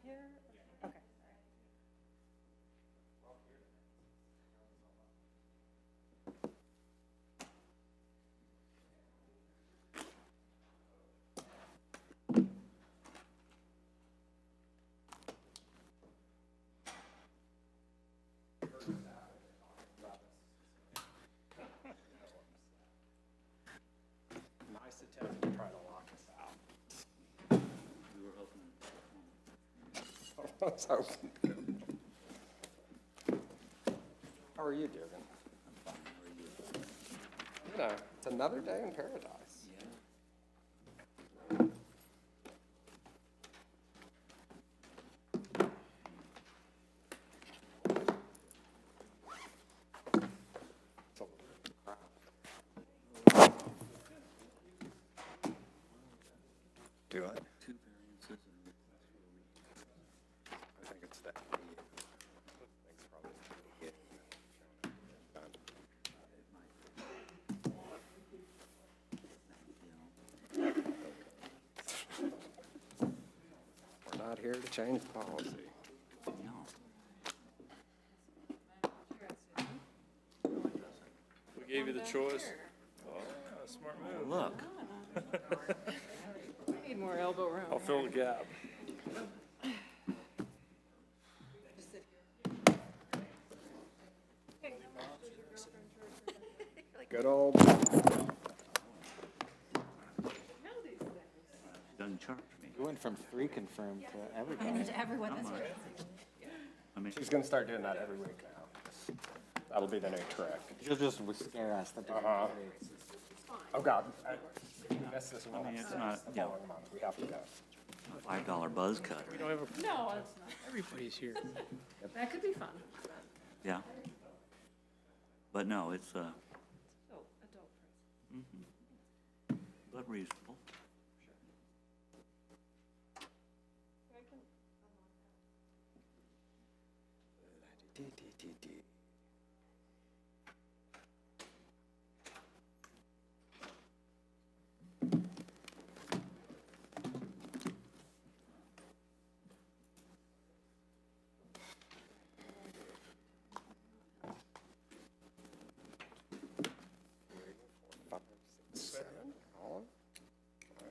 here? Okay. Nice attempt to try to lock us out. We were hoping. I was hoping. How are you doing? I'm fine. How are you? You know, it's another day in paradise. Yeah. It's a crap. Do it. Two variances and request for a I think it's that. Thanks, probably. Done. We're not here to change policy. No. We gave you the choice. Oh, smart move. Look. We need more elbow room. I'll fill the gap. Good old. Doesn't charge me. You went from 3 confirmed to everybody. And to everyone, that's right. I mean, She's gonna start doing that every week now. That'll be the new trick. She'll just scare us. That doesn't Uh-huh. work. Oh, God. We missed this one. I mean, it's not, The yeah. following month. We have to go. $5 buzz cut. We don't have a, No, it's not. everybody's here. That could be fun. Yeah. But no, it's, So, adult price. but reasonable. Seven, Colin? Wow.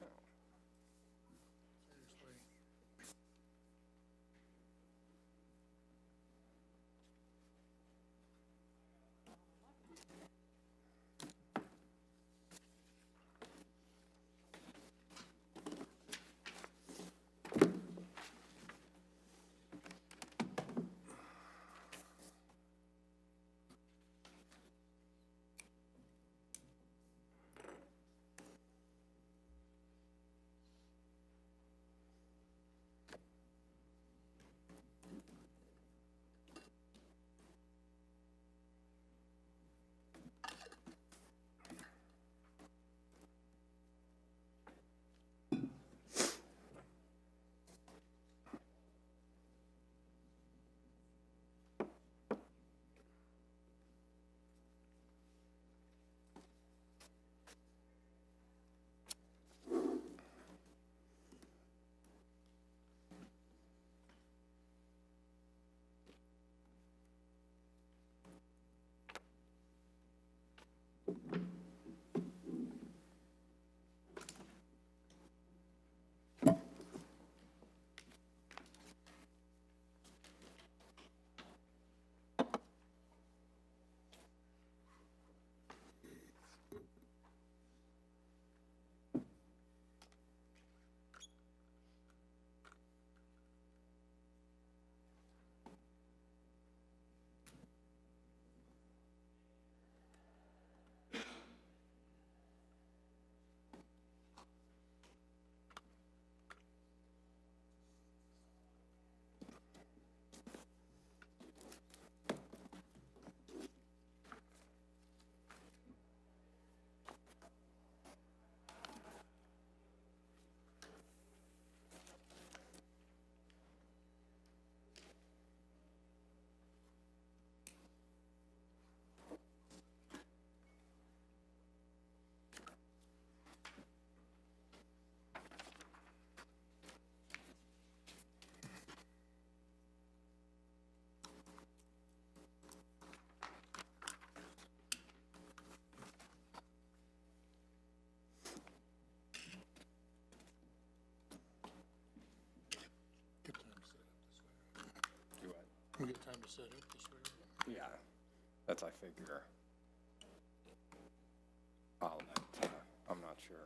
time to set up this way. Yeah, that's, I figure. I'll let, I'm not sure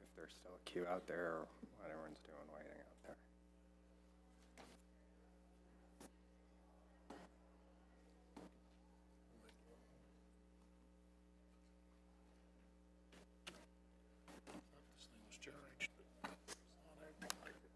if there's still a queue out there or what everyone's doing waiting out there. This thing was charged, but it's not acting like it.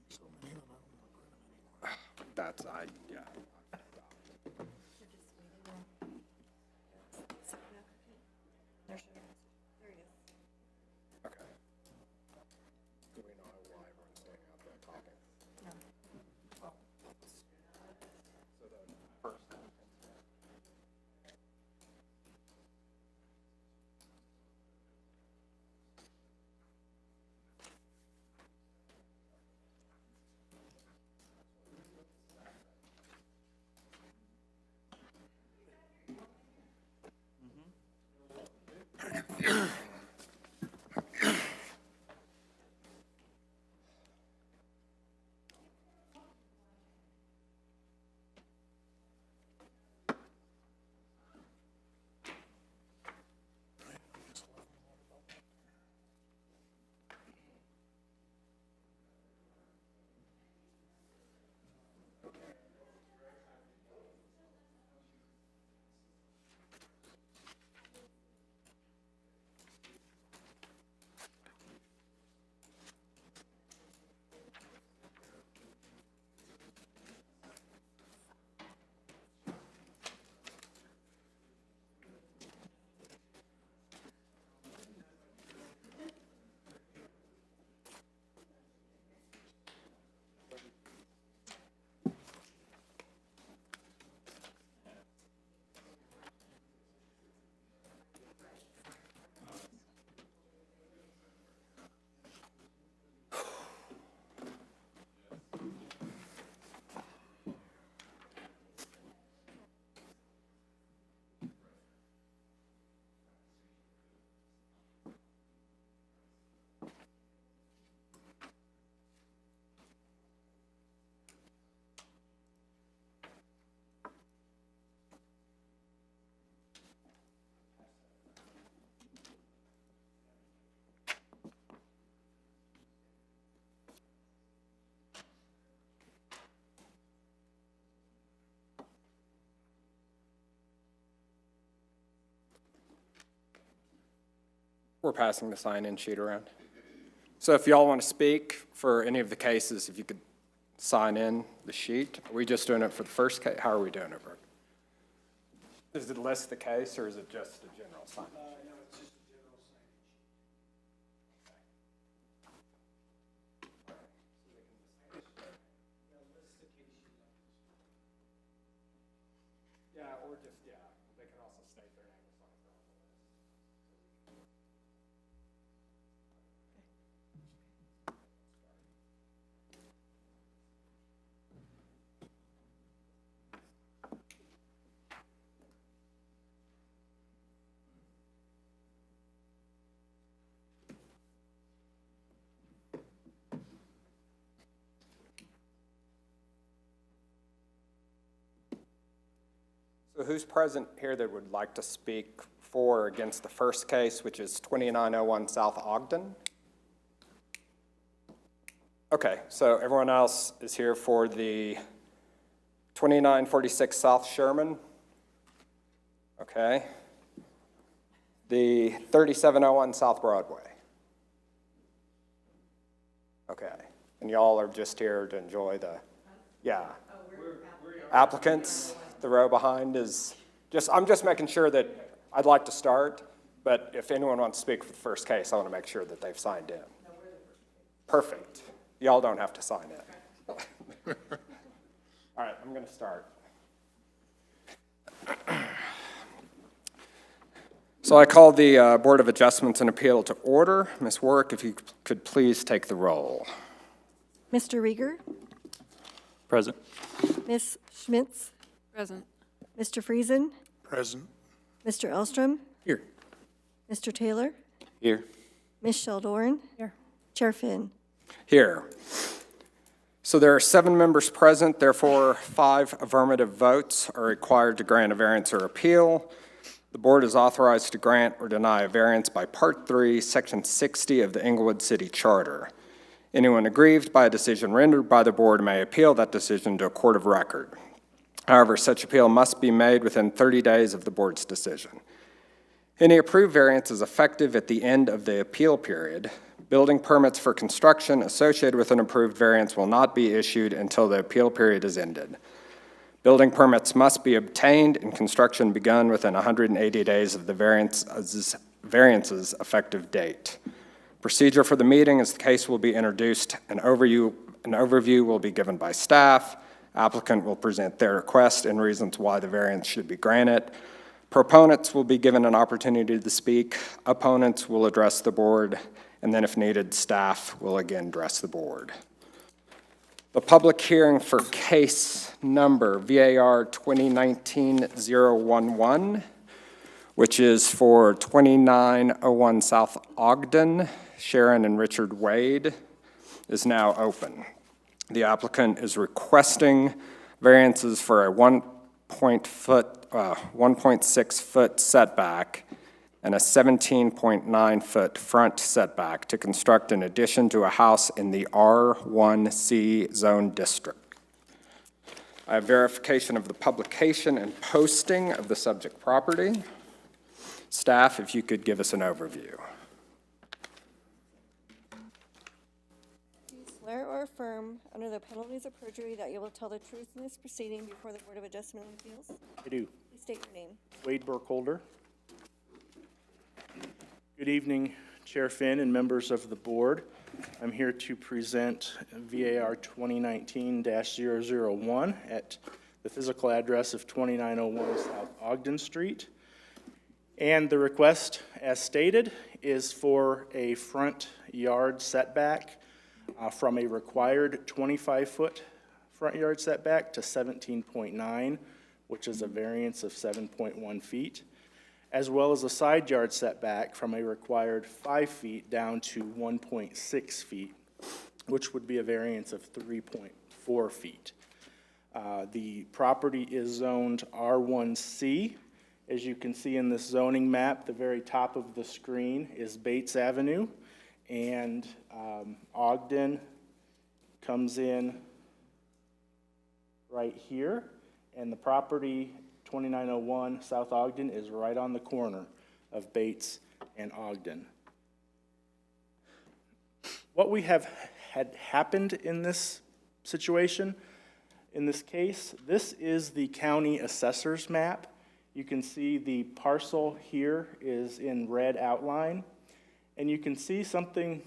So many of them, I don't want to print them anymore. That's, yeah. Okay. Do we know why everyone's standing out there talking? No. So the first. We're passing the sign-in sheet around. So if y'all want to speak for any of the cases, if you could sign in the sheet. Are we just doing it for the first case? How are we doing it, Brooke? Is it list the case, or is it just a general sign? No, it's just a general signage. Yeah, or just, yeah, they can also state their name as long as they're on the list. So who's present here that would like to speak for or against the first case, which is 2901 South Ogden? Okay, so everyone else is here for the 2946 South Sherman? Okay. The 3701 South Broadway? Okay, and y'all are just here to enjoy the, yeah. Applicants, the row behind is just, I'm just making sure that I'd like to start, but if anyone wants to speak for the first case, I want to make sure that they've signed in. Perfect. Y'all don't have to sign in. All right, I'm going to start. So I call the Board of Adjustments and Appeal to order. Ms. Warwick, if you could please take the roll. Mr. Rieger, Present. Ms. Schmitz, Present. Mr. Friesen, Present. Mr. Elstrom, Here. Mr. Taylor, Here. Ms. Sheldorn. Here. Chair Finn. Here. So there are 7 members present, therefore 5 affirmative votes are required to grant a variance or appeal. The board is authorized to grant or deny a variance by Part 3, Section 60 of the Englewood City Charter. Anyone aggrieved by a decision rendered by the board may appeal that decision to a court of record. However, such appeal must be made within 30 days of the board's decision. Any approved variance is effective at the end of the appeal period. Building permits for construction associated with an approved variance will not be issued until the appeal period is ended. Building permits must be obtained and construction begun within 180 days of the variance's effective date. Procedure for the meeting is the case will be introduced, an overview will be given by staff, applicant will present their request and reasons why the variance should be granted. Proponents will be given an opportunity to speak, opponents will address the board, and then if needed, staff will again address the board. The public hearing for case number VAR 2019-011, which is for 2901 South Ogden, Sharon and Richard Wade, is now open. The applicant is requesting variances for a 1.6 foot setback and a 17.9 foot front setback to construct an addition to a house in the R1C zone district. I have verification of the publication and posting of the subject property. Staff, if you could give us an overview. Do you swear or affirm, under the penalties of perjury, that you will tell the truth in this proceeding before the Board of Adjustment and Appeals? I do. Please state your name. Wade Burkholder. Good evening, Chair Finn and members of the board. I'm here to present VAR 2019-001 at the physical address of 2901 South Ogden Street. And the request, as stated, is for a front yard setback from a required 25-foot front yard setback to 17.9, which is a variance of 7.1 feet, as well as a side yard setback from a required 5 feet down to 1.6 feet, which would be a variance of 3.4 feet. The property is zoned R1C. As you can see in this zoning map, the very top of the screen is Bates Avenue, and Ogden comes in right here, and the property 2901 South Ogden is right on the corner of Bates and Ogden. What we have had happened in this situation, in this case, this is the county assessor's map. You can see the parcel here is in red outline, and you can see something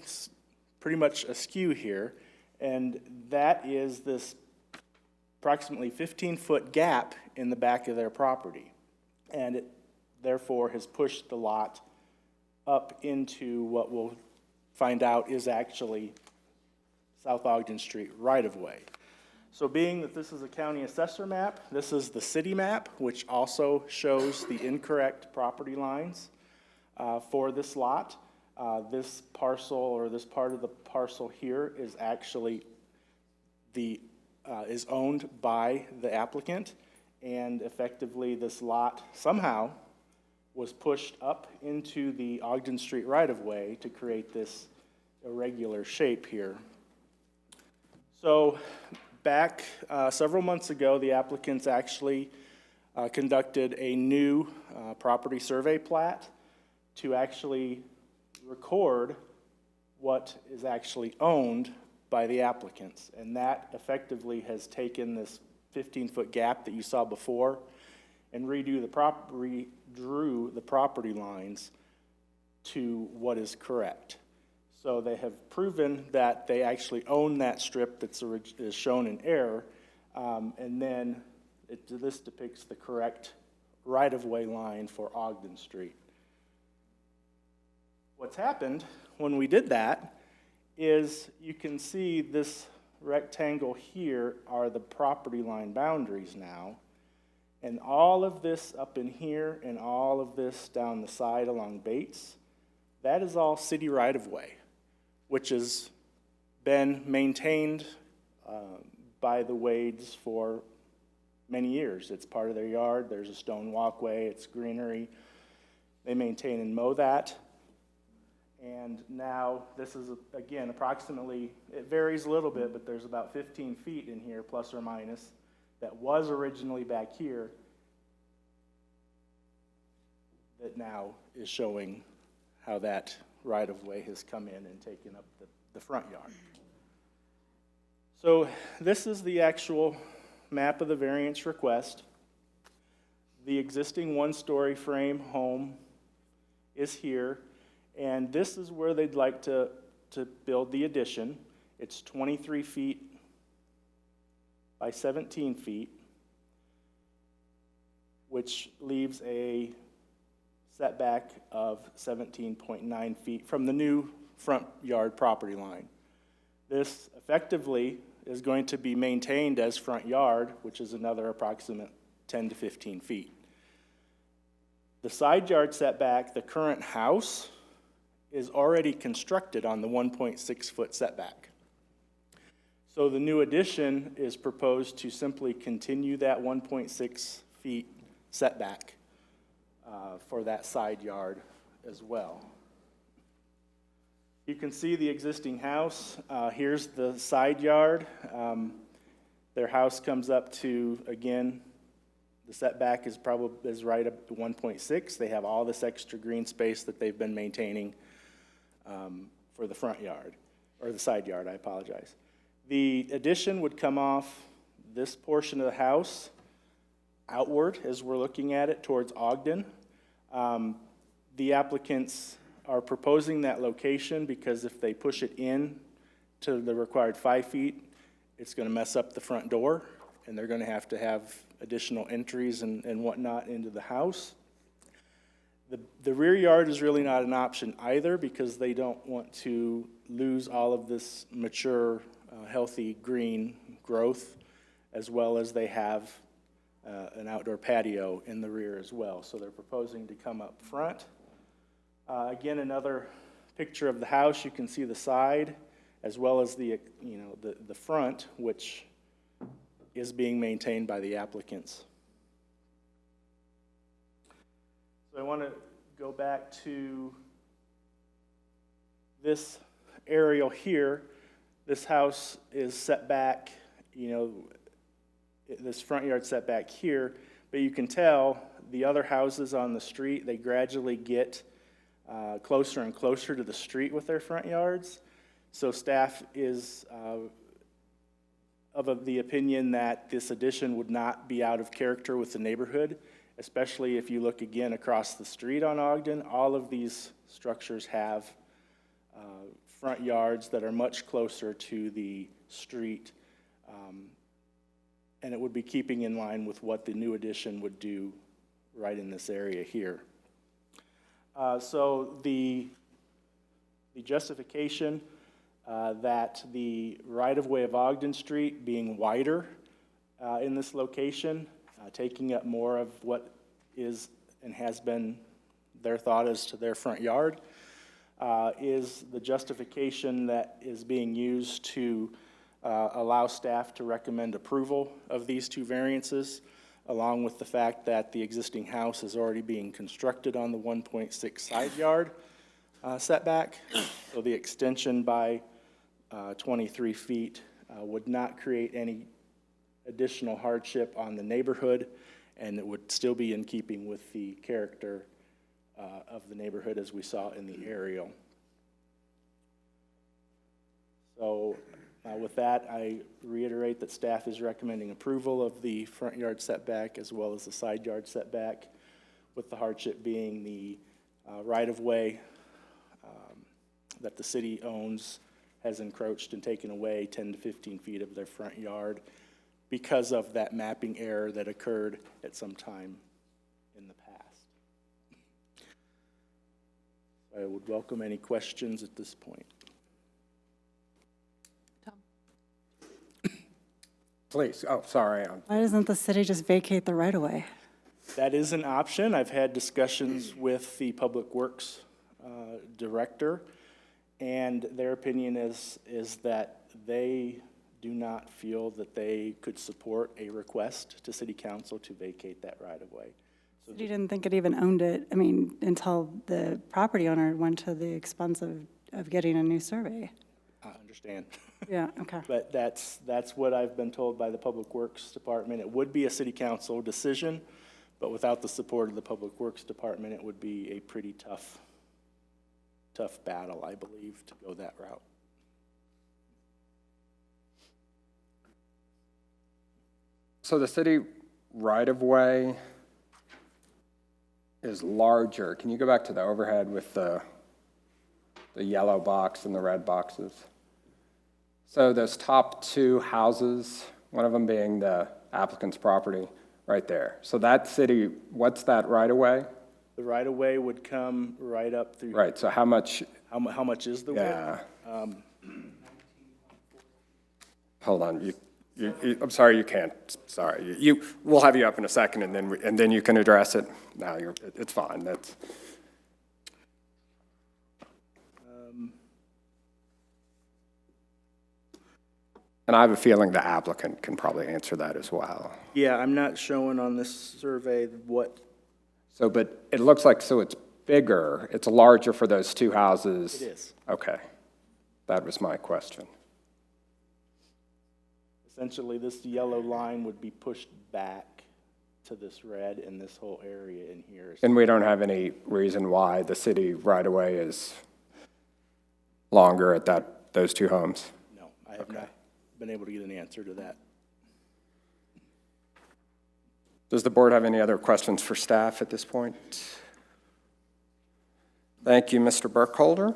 pretty much askew here, and that is this approximately 15-foot gap in the back of their property, and it therefore has pushed the lot up into what we'll find out is actually South Ogden Street right-of-way. So being that this is a county assessor map, this is the city map, which also shows the incorrect property lines for this lot. This parcel, or this part of the parcel here, is actually is owned by the applicant, and effectively this lot somehow was pushed up into the Ogden Street right-of-way to create this irregular shape here. So back several months ago, the applicants actually conducted a new property survey plat to actually record what is actually owned by the applicants. And that effectively has taken this 15-foot gap that you saw before and redrew the property lines to what is correct. So they have proven that they actually own that strip that is shown in error, and then this depicts the correct right-of-way line for Ogden Street. What's happened when we did that is you can see this rectangle here are the property line boundaries now, And all of this up in here and all of this down the side along Bates, that is all city right-of-way, which has been maintained by the Wades for many years. It's part of their yard. There's a stone walkway. It's greenery. They maintain and mow that. And now this is, again, approximately, it varies a little bit, but there's about 15 feet in here, plus or minus, that was originally back here that now is showing how that right-of-way has come in and taken up the front yard. So this is the actual map of the variance request. The existing one-story frame home is here, and this is where they'd like to build the addition. It's 23 feet by 17 feet, which leaves a setback of 17.9 feet from the new front yard property line. This effectively is going to be maintained as front yard, which is another approximate 10 to 15 feet. The side yard setback, the current house, is already constructed on the 1.6 foot setback. So the new addition is proposed to simply continue that 1.6 feet setback for that side yard as well. You can see the existing house. Here's the side yard. Their house comes up to, again, the setback is right up to 1.6. They have all this extra green space that they've been maintaining for the front yard, or the side yard, I apologize. The addition would come off this portion of the house outward as we're looking at it towards Ogden. The applicants are proposing that location because if they push it in to the required 5 feet, it's going to mess up the front door, and they're going to have additional entries and whatnot into the house. The rear yard is really not an option either because they don't want to lose all of this mature, healthy green growth, as well as they have an outdoor patio in the rear as well. So they're proposing to come up front. Again, another picture of the house. You can see the side as well as the front, which is being maintained by the applicants. So I want to go back to this aerial here. This house is set back, this front yard setback here, but you can tell the other houses on the street, they gradually get closer and closer to the street with their front yards. So staff is of the opinion that this addition would not be out of character with the neighborhood, especially if you look again across the street on Ogden. All of these structures have front yards that are much closer to the street, and it would be keeping in line with what the new addition would do right in this area here. So the justification that the right-of-way of Ogden Street being wider in this location, taking up more of what is and has been their thought as to their front yard, is the justification that is being used to allow staff to recommend approval of these two variances, along with the fact that the existing house is already being constructed on the 1.6 side yard setback. So the extension by 23 feet would not create any additional hardship on the neighborhood, and it would still be in keeping with the character of the neighborhood as we saw in the aerial. So with that, I reiterate that staff is recommending approval of the front yard setback as well as the side yard setback, with the hardship being the right-of-way that the city owns has encroached and taken away 10 to 15 feet of their front yard because of that mapping error that occurred at some time in the past. I would welcome any questions at this point. Please, oh, sorry. Why doesn't the city just vacate the right-of-way? That is an option. I've had discussions with the Public Works Director, and their opinion is that they do not feel that they could support a request to City Council to vacate that right-of-way. So You didn't think it even owned it, I mean, until the property owner went to the expense of getting a new survey. I understand. Yeah, okay. But that's what I've been told by the Public Works Department. It would be a City Council decision, but without the support of the Public Works Department, it would be a pretty tough battle, I believe, to go that route. So the city right-of-way is larger. Can you go back to the overhead with the yellow box and the red boxes? So those top two houses, one of them being the applicant's property, right there. So that city, what's that right-of-way? The right-of-way would come right up through. Right, so how much, How much is the width? yeah. Hold on, I'm sorry, you can't, sorry. We'll have you up in a second, and then you can address it. No, it's fine, that's. And I have a feeling the applicant can probably answer that as well. Yeah, I'm not showing on this survey what, So, but it looks like, so it's bigger, it's larger for those two houses? it is. Okay, that was my question. Essentially, this yellow line would be pushed back to this red, and this whole area in here is. And we don't have any reason why the city right-of-way is longer at those two homes? No, I have not been able to get an answer to that. Does the board have any other questions for staff at this point? Thank you, Mr. Burkholder.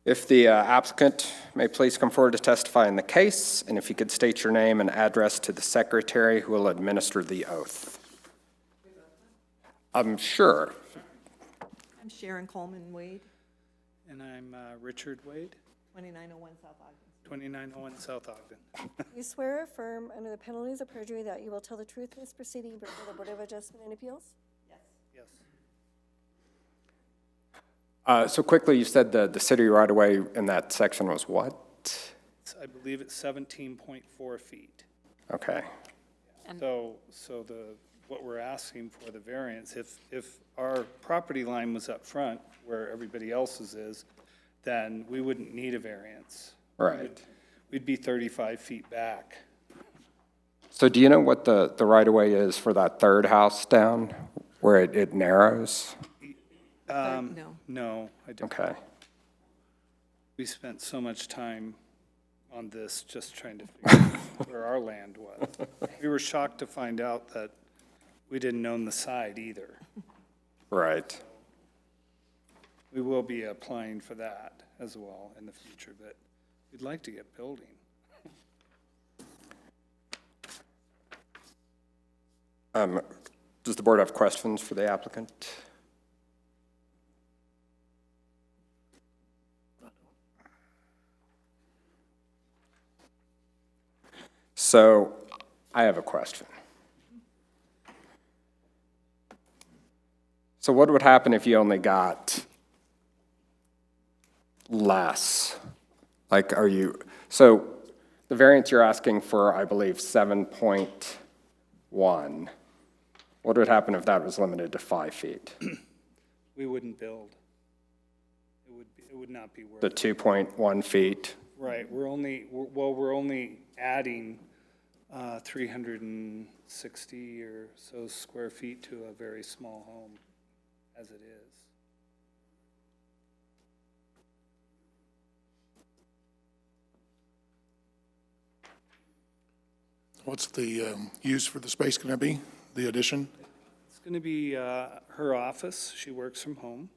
If the applicant may please come forward to testify in the case, and if you could state your name and address to the secretary who will administer the oath. I'm sure. I'm Sharon Coleman Wade, And I'm Richard Wade, 2901 South Ogden. 2901 South Ogden. You swear or affirm under the penalties of perjury that you will tell the truth in this proceeding before the Board of Adjustment and Appeals? Yes. Yes. So quickly, you said the city right-of-way in that section was what? I believe it's 17.4 feet. Okay. So what we're asking for the variance, if our property line was up front where everybody else's is, then we wouldn't need a variance. Right. We'd be 35 feet back. So do you know what the right-of-way is for that third house down, where it narrows? No. No, I don't. Okay. We spent so much time on this just trying to figure out where our land was. We were shocked to find out that we didn't own the side either. Right. We will be applying for that as well in the future, but we'd like to get building. Does the board have questions for the applicant? So I have a question. So what would happen if you only got less? Like, so the variance you're asking for, I believe, 7.1. What would happen if that was limited to 5 feet? We wouldn't build. It would not be worth The it. 2.1 feet? Right, we're only adding 360 or so square feet to a very small home as it is. What's the use for the space going to be, the addition? It's going to be her office. She works from home.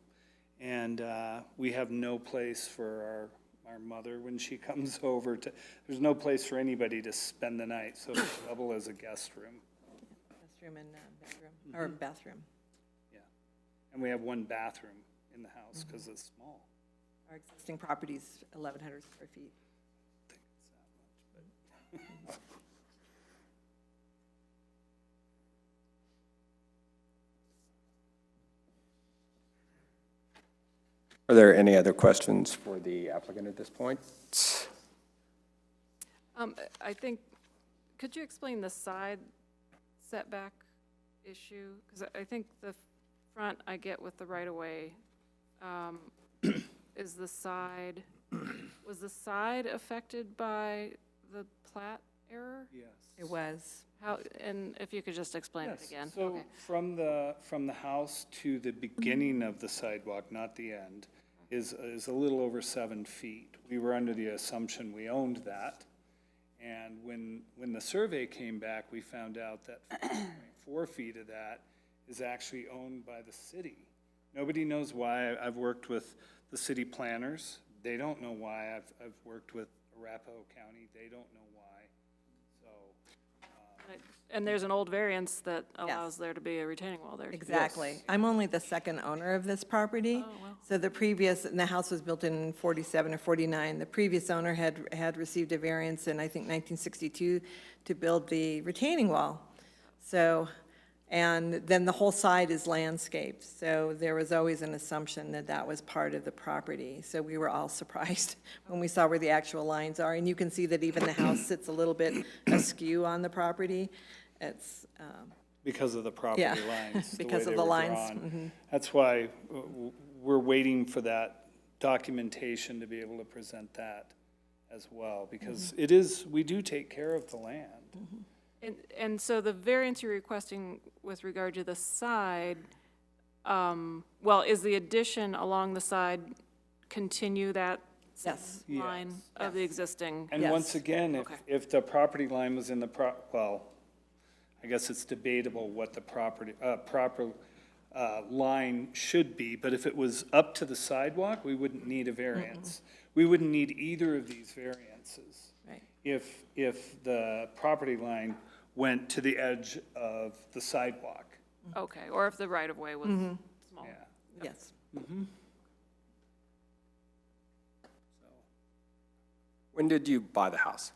And we have no place for our mother when she comes over to, there's no place for anybody to spend the night, so it'll double as a guest room. Guest room and bedroom, or bathroom. Yeah. And we have one bathroom in the house because it's small. Our existing property's 1,100 square feet. Are there any other questions for the applicant at this point? I think, could you explain the side setback issue? Because I think the front I get with the right-of-way. Is the side, was the side affected by the plat error? Yes. It was. How, and if you could just explain it Yes, again. so Okay. from the house to the beginning of the sidewalk, not the end, is a little over 7 feet. We were under the assumption we owned that. And when the survey came back, we found out that 4 feet of that is actually owned by the city. Nobody knows why. I've worked with the city planners. They don't know why. I've worked with Arapahoe County. They don't know why. So, And there's an old variance that allows there to be a retaining wall there. Exactly. I'm only the second owner of this property. Oh, wow. So the previous, and the house was built in 47 or 49. The previous owner had received a variance in, I think, 1962 to build the retaining wall. So, and then the whole side is landscaped. So there was always an assumption that that was part of the property. So we were all surprised when we saw where the actual lines are. And you can see that even the house sits a little bit askew on the property. It's, because of the property Yeah, lines. the way because of they the were lines, drawn. That's why we're waiting for that documentation to be able to present that as well, because it is, we do take care of the land. And so the variance you're requesting with regard to the side, well, is the addition along the side continue that Yes. line of the existing? And Yes. once again, Okay. if the property line was in the well, I guess it's debatable what the proper line should be, but if it was up to the sidewalk, we wouldn't need a variance. We wouldn't need either of these variances. Right. If the property line went to the edge of the sidewalk. Okay, or if the right-of-way was small. Yeah. Yes. When did you buy the house?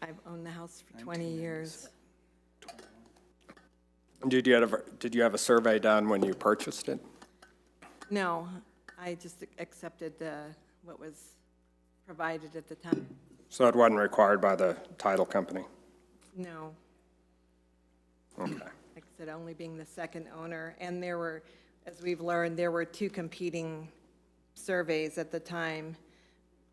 I've owned the house for 20 years. And did you have a survey done when you purchased it? No, I just accepted what was provided at the time. So it wasn't required by the title company? No, Okay. like I said, only being the second owner. And there were, as we've learned, there were two competing surveys at the time.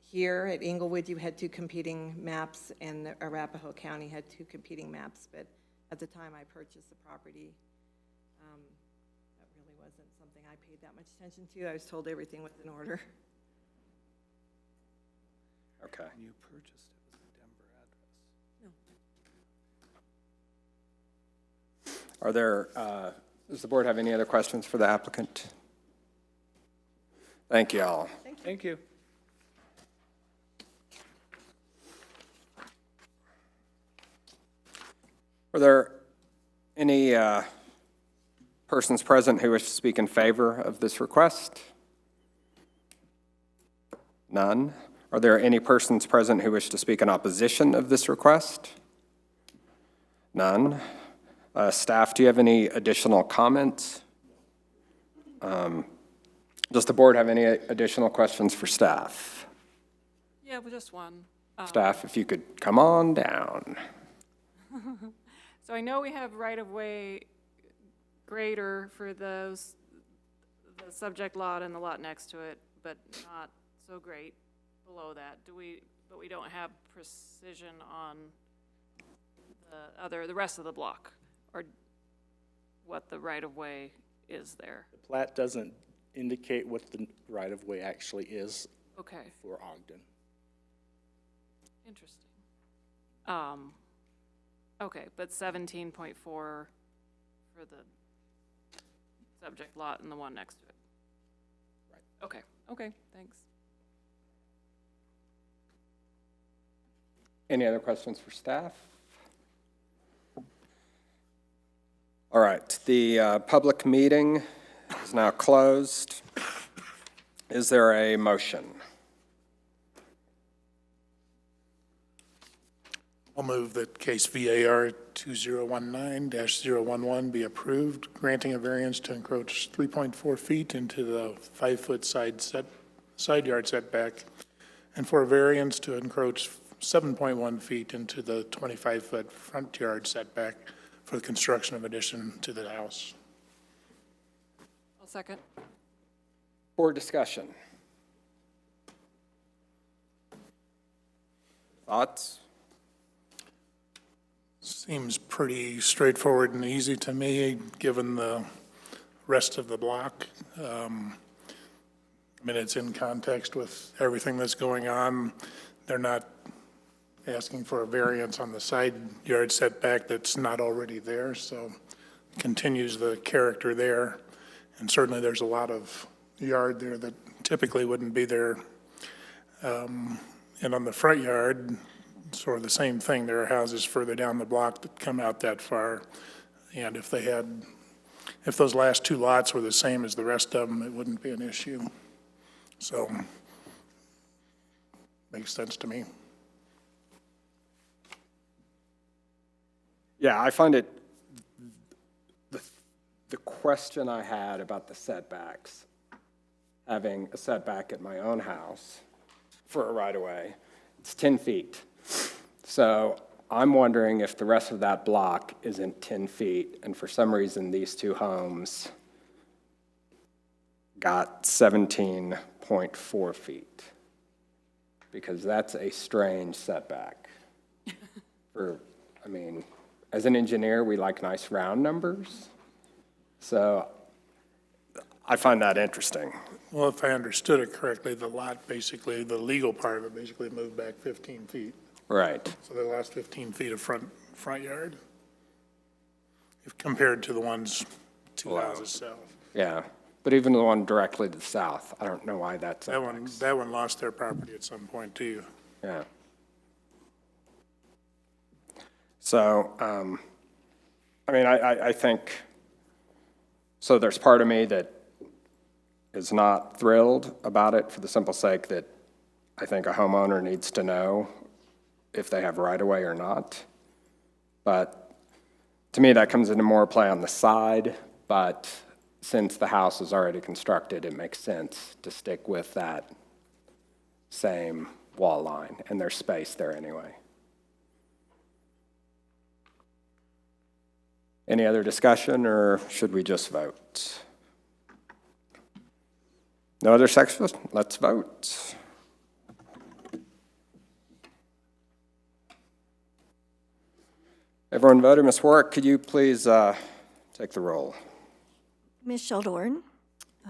Here at Englewood, you had two competing maps, and Arapahoe County had two competing maps. But at the time I purchased the property, that really wasn't something I paid that much attention to. I was told everything was in order. Okay. When you purchased it, was the Denver address. Are there, does the board have any other questions for the applicant? Thank you all. Thank you. Are there any persons present who wish to speak in favor of this request? None. Are there any persons present who wish to speak in opposition of this request? None. Staff, do you have any additional comments? Does the board have any additional questions for staff? Yeah, but just one. Staff, if you could come on down. So I know we have right-of-way greater for those, the subject lot and the lot next to it, but not so great below that. But we don't have precision on the rest of the block, or what the right-of-way is there. The plat doesn't indicate what the right-of-way actually is Okay, for Ogden. interesting. Okay, but 17.4 for the subject lot and the one next to it. Right. Okay, thanks. Any other questions for staff? All right, the public meeting is now closed. Is there a motion? I'll move that case VAR2019-011 be approved, granting a variance to encroach 3.4 feet into the 5-foot side yard setback, and for a variance to encroach 7.1 feet into the 25-foot front yard setback for the construction of addition to the house. I'll second. Board discussion. Thoughts? Seems pretty straightforward and easy to me, given the rest of the block. I mean, it's in context with everything that's going on. They're not asking for a variance on the side yard setback that's not already there, so continues the character there. And certainly there's a lot of yard there that typically wouldn't be there. And on the front yard, sort of the same thing. There are houses further down the block that come out that far. And if those last two lots were the same as the rest of them, it wouldn't be an issue. So, makes sense to me. Yeah, I find it, the question I had about the setbacks, having a setback at my own house for a right-of-way, it's 10 feet. So I'm wondering if the rest of that block isn't 10 feet, and for some reason, these two homes got 17.4 feet, because that's a strange setback. I mean, as an engineer, we like nice round numbers, so I find that interesting. Well, if I understood it correctly, the lot basically, the legal part of it basically moved back 15 feet. Right. So they lost 15 feet of front yard, if compared to the ones two houses south. Yeah, but even the one directly to the south, I don't know why that's. That one lost their property at some point too. Yeah. So, I mean, I think, so there's part of me that is not thrilled about it for the simple sake that I think a homeowner needs to know if they have right-of-way or not. But to me, that comes into more play on the side, but since the house is already constructed, it makes sense to stick with that same wall line, and there's space there anyway. Any other discussion, or should we just vote? No other sections? Let's vote. Everyone voted. Ms. Warwick, could you please take the roll? Ms. Sheldorn?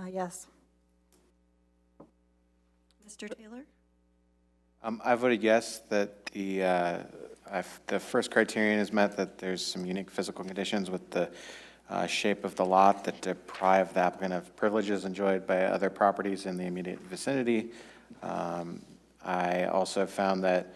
Yes. Mr. Taylor? I voted yes, that the first criterion is met, that there's some unique physical conditions with the shape of the lot that deprive the applicant of privileges enjoyed by other properties in the immediate vicinity. I also found that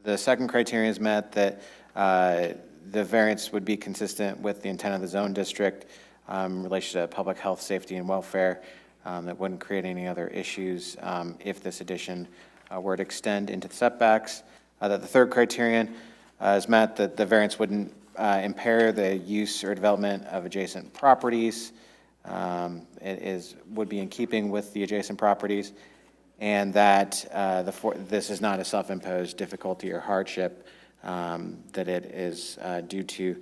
the second criterion is met, that the variance would be consistent with the intent of the zone district in relation to public health, safety, and welfare, that wouldn't create any other issues if this addition were to extend into the setbacks. That the third criterion is met, that the variance wouldn't impair the use or development of adjacent properties. It would be in keeping with the adjacent properties, and that this is not a self-imposed difficulty or hardship, that it is due to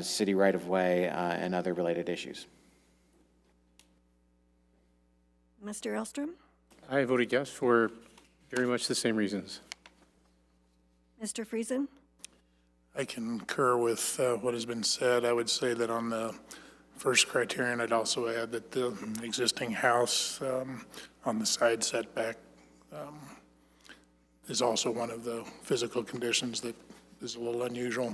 city right-of-way and other related issues. Mr. Elstrom? I voted yes for very much the same reasons. Mr. Friesen? I concur with what has been said. I would say that on the first criterion, I'd also add that the existing house on the side setback is also one of the physical conditions that is a little unusual.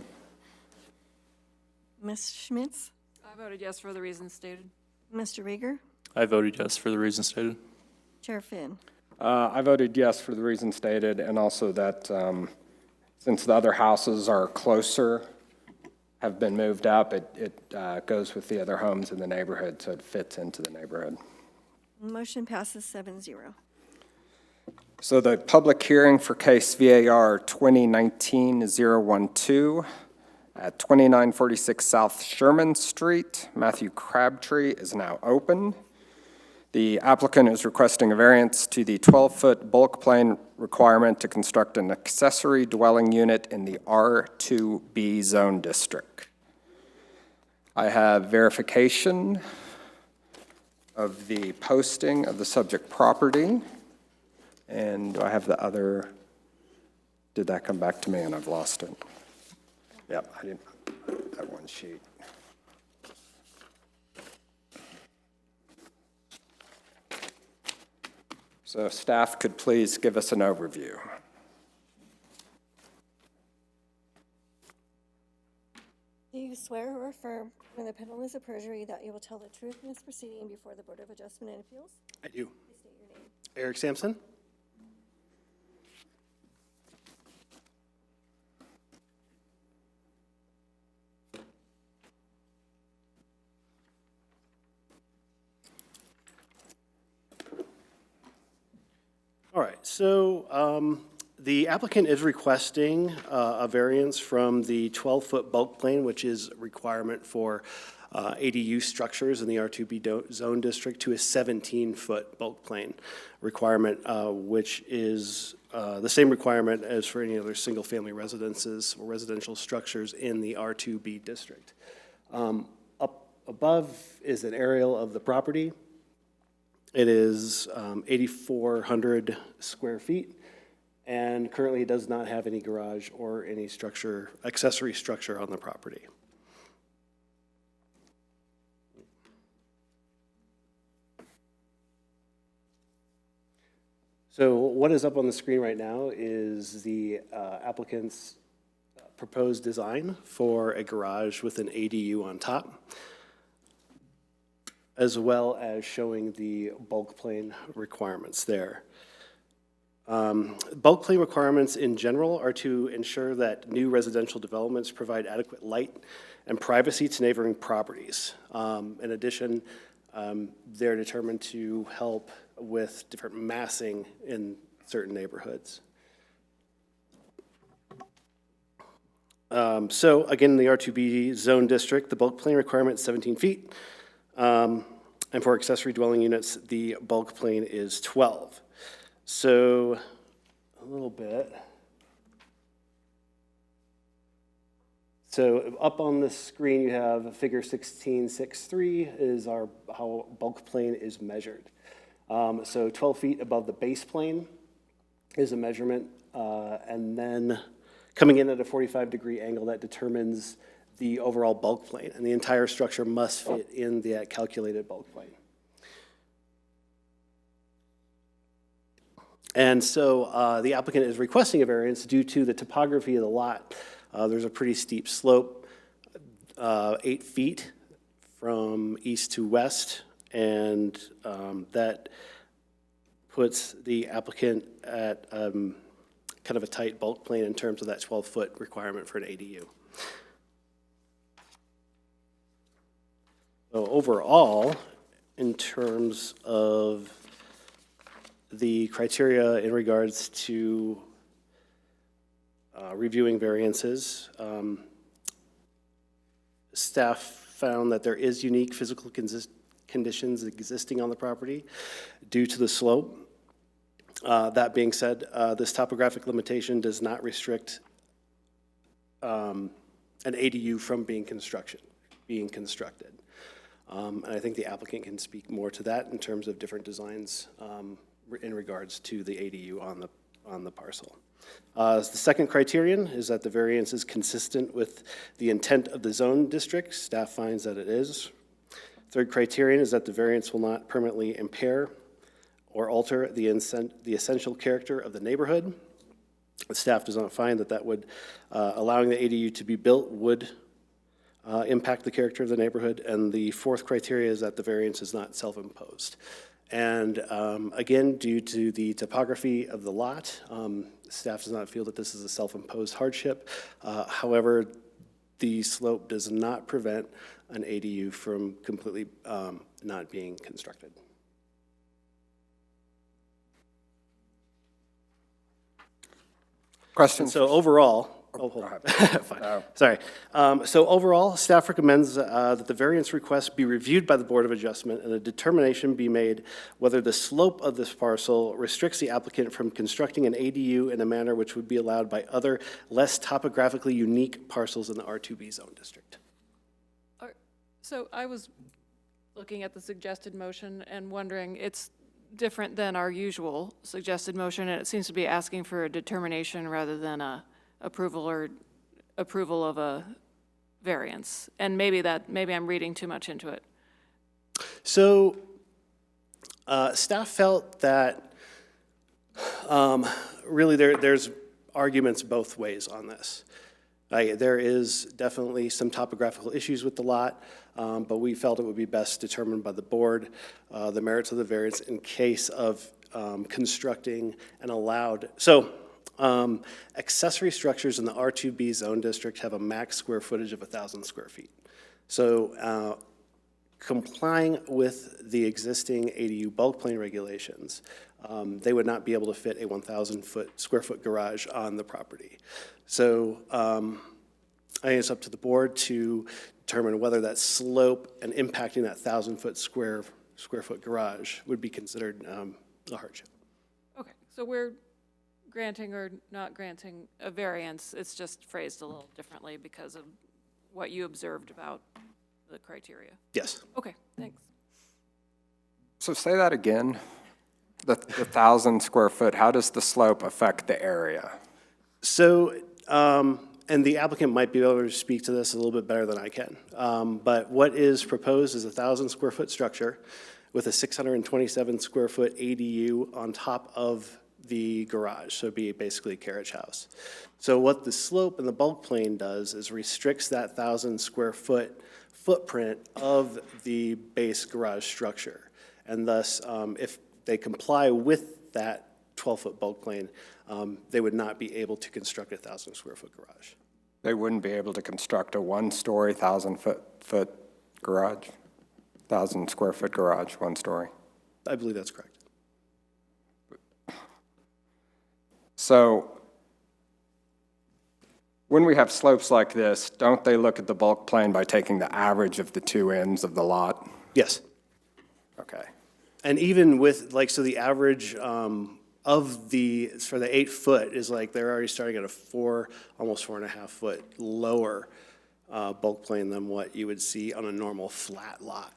Ms. Schmitz? I voted yes for the reasons stated. Mr. Rieger? I voted yes for the reasons stated. Chair Finn? I voted yes for the reasons stated, and also that since the other houses are closer, have been moved up, it goes with the other homes in the neighborhood, so it fits into the neighborhood. Motion passes 7-0. So the public hearing for case VAR 2019-012 at 2946 South Sherman Street, Matthew Crabtree, is now open. The applicant is requesting a variance to the 12-foot bulk plane requirement to construct an accessory dwelling unit in the R2B zone district. I have verification of the posting of the subject property. And do I have the other? Did that come back to me and I've lost it? Yep, I didn't, that one sheet. So if staff could please give us an overview. Do you swear or affirm under the penalties of perjury that you will tell the truth in this proceeding before the Board of Adjustment and Appeals? I do. Please state your name. Eric Sampson. All right, so the applicant is requesting a variance from the 12-foot bulk plane, which is a requirement for ADU structures in the R2B zone district, to a 17-foot bulk plane requirement, which is the same requirement as for any other single-family residences or residential structures in the R2B district. Up above is an aerial of the property. It is 8,400 square feet, and currently does not have any garage or any structure, accessory structure on the property. So what is up on the screen right now is the applicant's proposed design for a garage with an ADU on top, as well as showing the bulk plane requirements there. Bulk plane requirements in general are to ensure that new residential developments provide adequate light and privacy to neighboring properties. In addition, they're determined to help with different massing in certain neighborhoods. So again, in the R2B zone district, the bulk plane requirement is 17 feet. And for accessory dwelling units, the bulk plane is 12. So a little bit. So up on the screen, you have figure 16.63 is how bulk plane is measured. So 12 feet above the base plane is a measurement, and then coming in at a 45-degree angle, that determines the overall bulk plane, and the entire structure must fit in the calculated bulk plane. And so the applicant is requesting a variance due to the topography of the lot. There's a pretty steep slope, 8 feet from east to west, and that puts the applicant at kind of a tight bulk plane in terms of that 12-foot requirement for an ADU. So overall, in terms of the criteria in regards to reviewing variances, staff found that there is unique physical conditions existing on the property due to the slope. That being said, this topographic limitation does not restrict an ADU from being constructed. And I think the applicant can speak more to that in terms of different designs in regards to the ADU on the parcel. The second criterion is that the variance is consistent with the intent of the zone district. Staff finds that it is. Third criterion is that the variance will not permanently impair or alter the essential character of the neighborhood. The staff does not find that that would, allowing the ADU to be built would impact the character of the neighborhood. And the fourth criteria is that the variance is not self-imposed. And again, due to the topography of the lot, staff does not feel that this is a self-imposed hardship. However, the slope does not prevent an ADU from completely not being constructed. Questions? So overall, oh, hold on. Fine. Sorry. So overall, staff recommends that the variance request be reviewed by the Board of Adjustment and a determination be made whether the slope of this parcel restricts the applicant from constructing an ADU in a manner which would be allowed by other less topographically unique parcels in the R2B zone district. So I was looking at the suggested motion and wondering, it's different than our usual suggested motion, and it seems to be asking for a determination rather than a approval of a variance. And maybe I'm reading too much into it. So staff felt that really there's arguments both ways on this. There is definitely some topographical issues with the lot, but we felt it would be best determined by the board, the merits of the variance in case of constructing an allowed. So accessory structures in the R2B zone district have a max square footage of 1,000 square feet. So complying with the existing ADU bulk plane regulations, they would not be able to fit a 1,000 square foot garage on the property. So I think it's up to the board to determine whether that slope and impacting that 1,000 square foot garage would be considered a hardship. Okay, so we're granting or not granting a variance. It's just phrased a little differently because of what you observed about the criteria. Yes. Okay, thanks. So say that again. The 1,000 square foot, how does the slope affect the area? So, and the applicant might be able to speak to this a little bit better than I can. But what is proposed is a 1,000 square foot structure with a 627 square foot ADU on top of the garage. So it'd be basically a carriage house. So what the slope and the bulk plane does is restricts that 1,000 square foot footprint of the base garage structure. And thus, if they comply with that 12-foot bulk plane, they would not be able to construct a 1,000 square foot garage. They wouldn't be able to construct a one-story 1,000 foot garage? 1,000 square foot garage, one story? I believe that's correct. So when we have slopes like this, don't they look at the bulk plane by taking the average of the two ends of the lot? Yes. Okay. And even with, like, so the average of the, for the 8 foot is like, they're already starting at a almost 4.5 foot lower bulk plane than what you would see on a normal flat lot.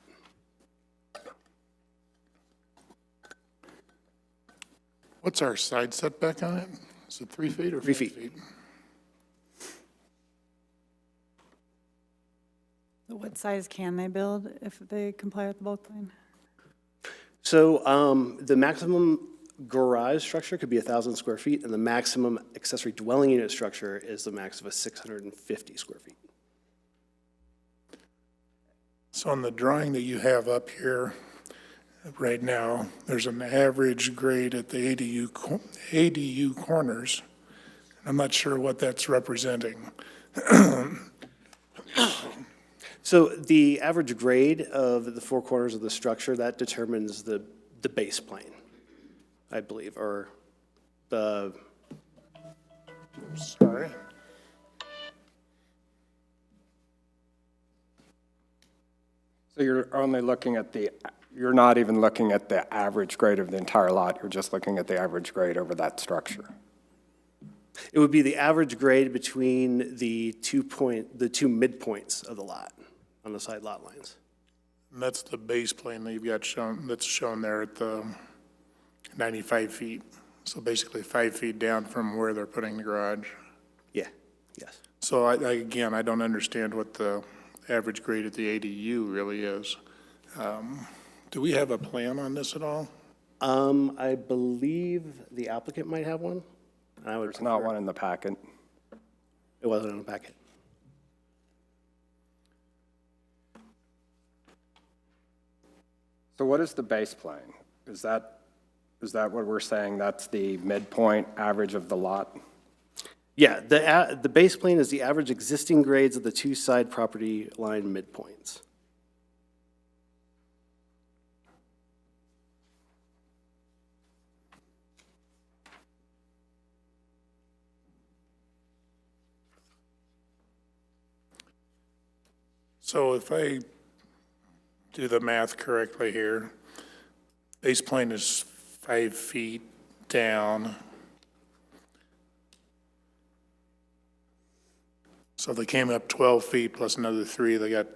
What's our side setback on it? Is it 3 feet or 3 5 feet. What size can they build if they comply with the bulk plane? So the maximum garage structure could be 1,000 square feet, and the maximum accessory dwelling unit structure is the max of 650 square feet. So on the drawing that you have up here right now, there's an average grade at the ADU corners. I'm not sure what that's representing. So the average grade of the 4 corners of the structure, that determines the base plane, I believe, or the... Sorry. So you're only looking at you're not even looking at the average grade of the entire lot, you're just looking at the average grade over that structure? It would be the average grade between the two midpoints of the lot on the side lot lines. And that's the base plane that you've got shown, that's shown there at the 95 feet. So basically 5 feet down from where they're putting the garage. Yeah, yes. So again, I don't understand what the average grade at the ADU really is. Do we have a plan on this at all? I believe the applicant might have one. There's not one in the packet. It wasn't in the packet. So what is the base plane? Is that what we're saying? That's the midpoint average of the lot? Yeah, the base plane is the average existing grades of the 2 side property line midpoints. So if I do the math correctly here, base plane is 5 feet down. So they came up 12 feet plus another 3, they got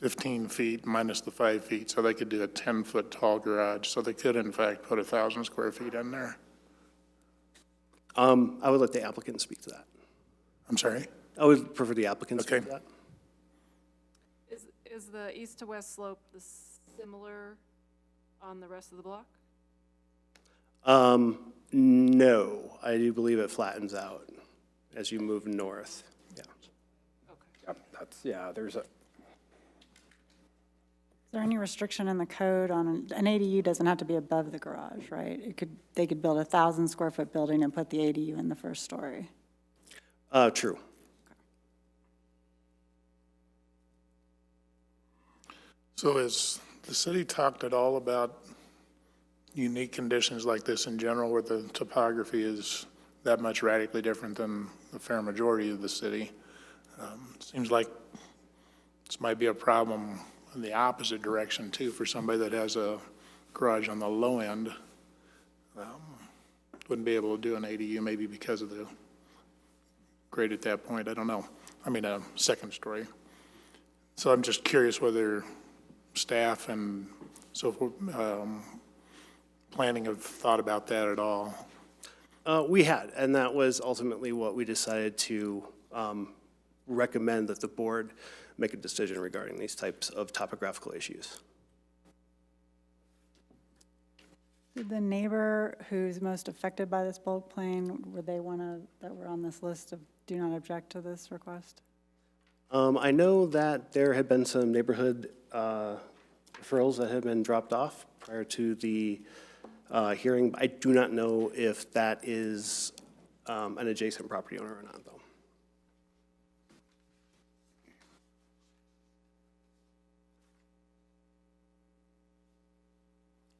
15 feet minus the 5 feet, so they could do a 10-foot tall garage. So they could in fact put 1,000 square feet in there. I would let the applicant speak to that. I'm sorry? I would prefer the applicant speak to Okay. that. Is the east to west slope similar on the rest of the block? No, I do believe it flattens out as you move north. Yeah. Yep, yeah, there's a, Is there any restriction in the code on, an ADU doesn't have to be above the garage, right? They could build a 1,000 square foot building and put the ADU in the first story. True. So has the city talked at all about unique conditions like this in general, where the topography is that much radically different than the fair majority of the city? Seems like this might be a problem in the opposite direction too, for somebody that has a garage on the low end. Wouldn't be able to do an ADU maybe because of the grade at that point, I don't know. I mean, a second story. So I'm just curious whether staff and so forth, planning have thought about that at all. We had, and that was ultimately what we decided to recommend that the board make a decision regarding these types of topographical issues. Did the neighbor who's most affected by this bulk plane, would they want to, that were on this list of do not object to this request? I know that there had been some neighborhood referrals that had been dropped off prior to the hearing. I do not know if that is an adjacent property owner or not, though.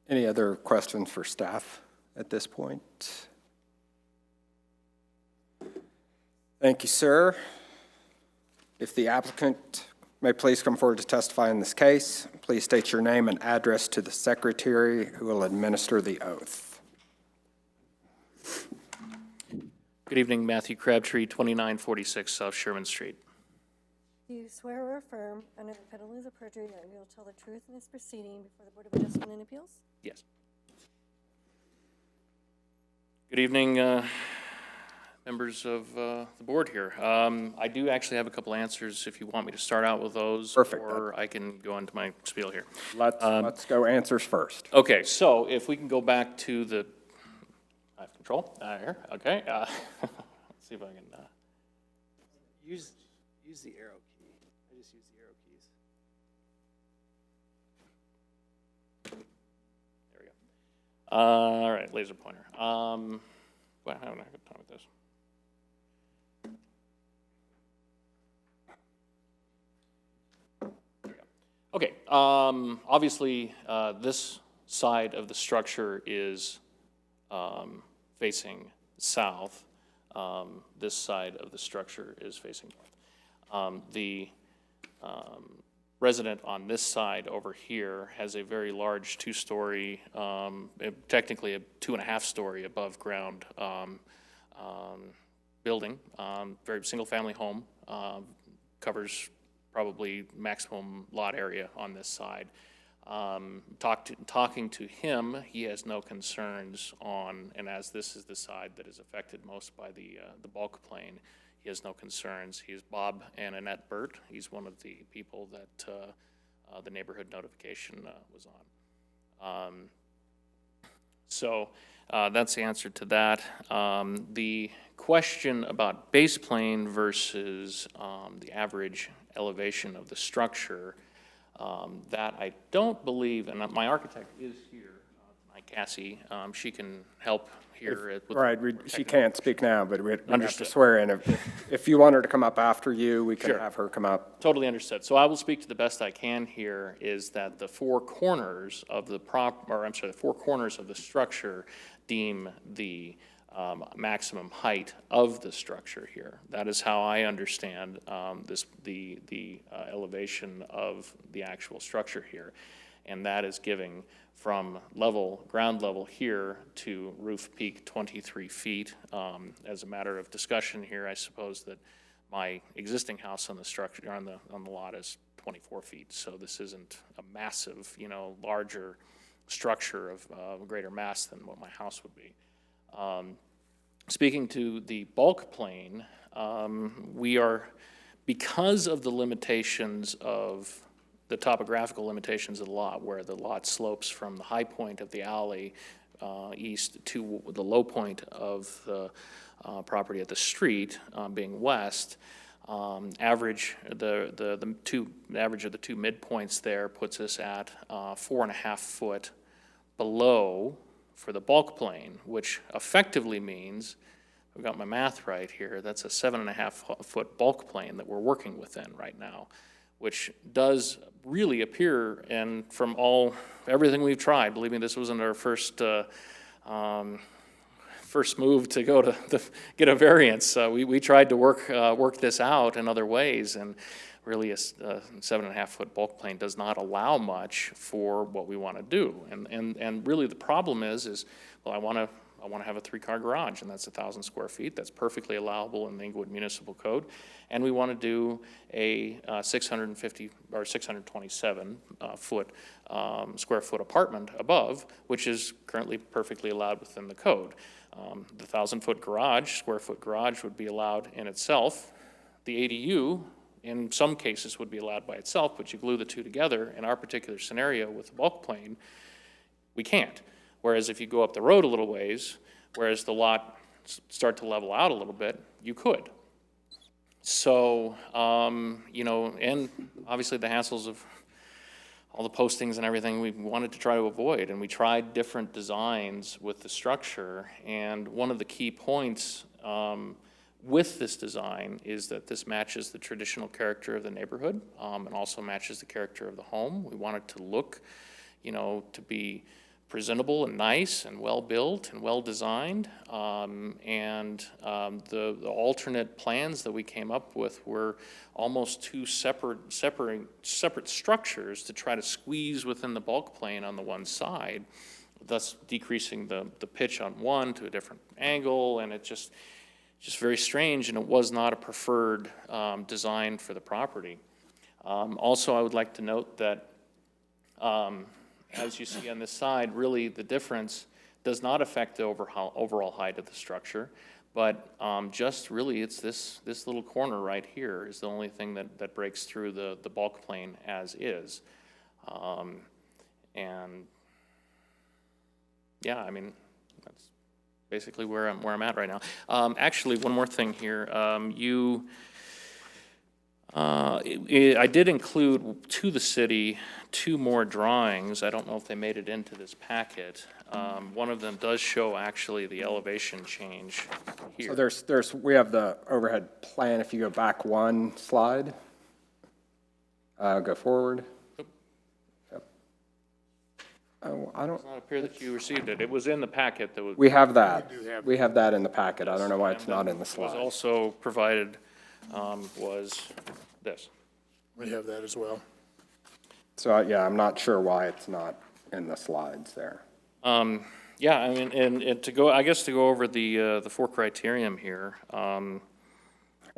any other questions for staff at this point? Thank you, sir. If the applicant may please come forward to testify in this case, please state your name and address to the secretary who will administer the oath. Good evening, Matthew Crabtree, 2946 South Sherman Street. Do you swear or affirm, under the penalties of perjury, that you will tell the truth in this proceeding before the Board of Adjustment and Appeals? Yes. Good evening, members of the board here. I do actually have a couple answers if you want me to start out with those. Perfect. Or I can go into my spiel here. Let's go answers first. Okay, so if we can go back to the, I have control here, okay. Let's see if I can. Use the arrow key. I just use the arrow keys. There we go. All right, laser pointer. Well, I haven't had a good time with this. There we go. Okay, obviously, this side of the structure is facing south. This side of the structure is facing north. The resident on this side over here has a very large two-story, technically a 2.5-story above ground building, very single-family home, covers probably maximum lot area on this side. Talking to him, he has no concerns on, and as this is the side that is affected most by the bulk plane, he has no concerns. He is Bob and Annette Burt. He's one of the people that the neighborhood notification was on. So that's the answer to that. The question about base plane versus the average elevation of the structure, that I don't believe, and my architect is here, Cassie, she can help here. Right, she can't speak now, but we'd have to Understood. swear in. If you want her to come up after you, we can Sure. have her come up. Totally understood. So I will speak to the best I can here, is that the four corners of the the four corners of the structure deem the maximum height of the structure here. That is how I understand the elevation of the actual structure here. And that is giving from ground level here to roof peak 23 feet. As a matter of discussion here, I suppose that my existing house on the structure, on the lot is 24 feet. So this isn't a massive, larger structure of greater mass than what my house would be. Speaking to the bulk plane, we are, because of the limitations of the topographical limitations of the lot, where the lot slopes from the high point of the alley east to the low point of the property at the street, being west, average of the two midpoints there puts us at 4.5 foot below for the bulk plane, which effectively means, I've got my math right here, that's a 7.5 foot bulk plane that we're working within right now, which does really appear, and from everything we've tried, believe me, this wasn't our first move to go to get a variance. We tried to work this out in other ways, and really a 7.5 foot bulk plane does not allow much for what we want to do. And really the problem is well, I want to have a 3-car garage, and that's 1,000 square feet. That's perfectly allowable in the Englewood Municipal Code. And we want to do a 650 or 627 square foot apartment above, which is currently perfectly allowed within the code. The 1,000 square foot garage would be allowed in itself. The ADU, in some cases, would be allowed by itself, but you glue the two together. In our particular scenario with the bulk plane, we can't. Whereas if you go up the road a little ways, whereas the lot start to level out a little bit, you could. So, and obviously the hassles of all the postings and everything we wanted to try to avoid, and we tried different designs with the structure, and one of the key points with this design is that this matches the traditional character of the neighborhood, and also matches the character of the home. We want it to look, to be presentable and nice and well-built and well-designed, and the alternate plans that we came up with were almost two separate structures to try to squeeze within the bulk plane on the one side, thus decreasing the pitch on one to a different angle, and it just very strange, and it was not a preferred design for the property. Also, I would like to note that as you see on this side, really the difference does not affect the overall height of the structure, but just really it's this little corner right here is the only thing that breaks through the bulk plane as is. And yeah, I mean, that's basically where I'm at right now. Actually, one more thing here. I did include to the city 2 more drawings. I don't know if they made it into this packet. One of them does show actually the elevation change here. So we have the overhead plan. If you go back 1 slide, go forward. Yep. Oh, I don't. It does not appear that you received it. It was in the packet that was. We have that. We have that in the packet. I don't know why it's not in the slide. Was also provided was this. We have that as well. So, yeah, I'm not sure why it's not in the slides there. Yeah, I mean, and to go over the 4 criterion here. And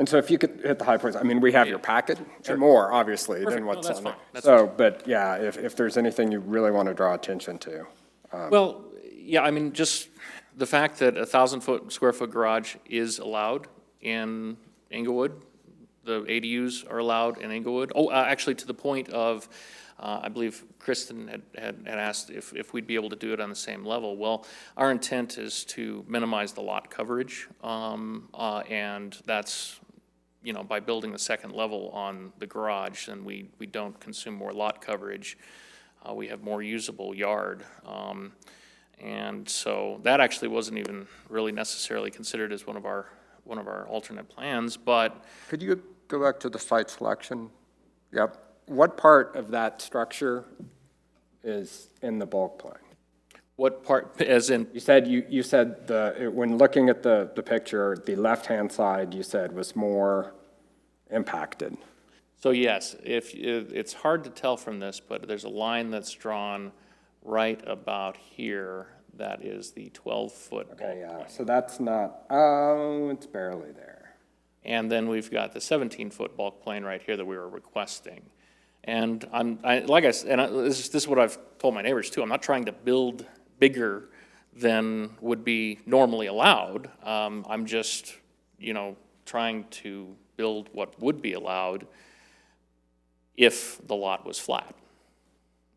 so if you could hit the high points, I mean, we have your packet and more, obviously, than what's on there. So, but yeah, if there's anything you really want to draw attention to. Well, yeah, I mean, just the fact that a 1,000 square foot garage is allowed in Englewood. The ADUs are allowed in Englewood. Oh, actually, to the point of, I believe Kristen had asked if we'd be able to do it on the same level. Well, our intent is to minimize the lot coverage, and that's, by building the second level on the garage, then we don't consume more lot coverage. We have more usable yard. And so that actually wasn't even really necessarily considered as one of our alternate plans, but. Could you go back to the site selection? Yep. What part of that structure is in the bulk plane? What part, as in, You said, you said when looking at the picture, the left-hand side, you said was more impacted. so yes, it's hard to tell from this, but there's a line that's drawn right about here. That is the 12-foot bulk Okay, yeah, plane. so that's not, oh, it's barely there. And then we've got the 17-foot bulk plane right here that we were requesting. And this is what I've told my neighbors too. I'm not trying to build bigger than would be normally allowed. I'm just, trying to build what would be allowed if the lot was flat.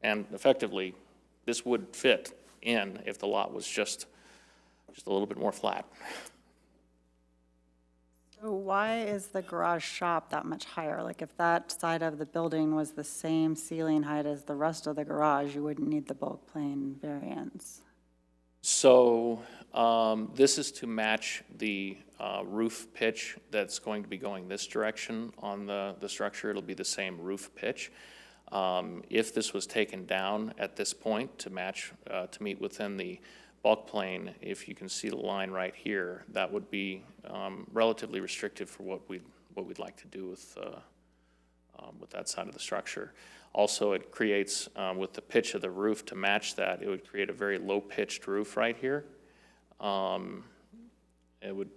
And effectively, this would fit in if the lot was just a little bit more flat. So why is the garage shop that much higher? Like if that side of the building was the same ceiling height as the rest of the garage, you wouldn't need the bulk plane variance. So this is to match the roof pitch that's going to be going this direction on the structure. It'll be the same roof pitch. If this was taken down at this point to match, to meet within the bulk plane, if you can see the line right here, that would be relatively restrictive for what we'd like to do with that side of the structure. Also, it creates, with the pitch of the roof to match that, it would create a very low-pitched roof right here. It would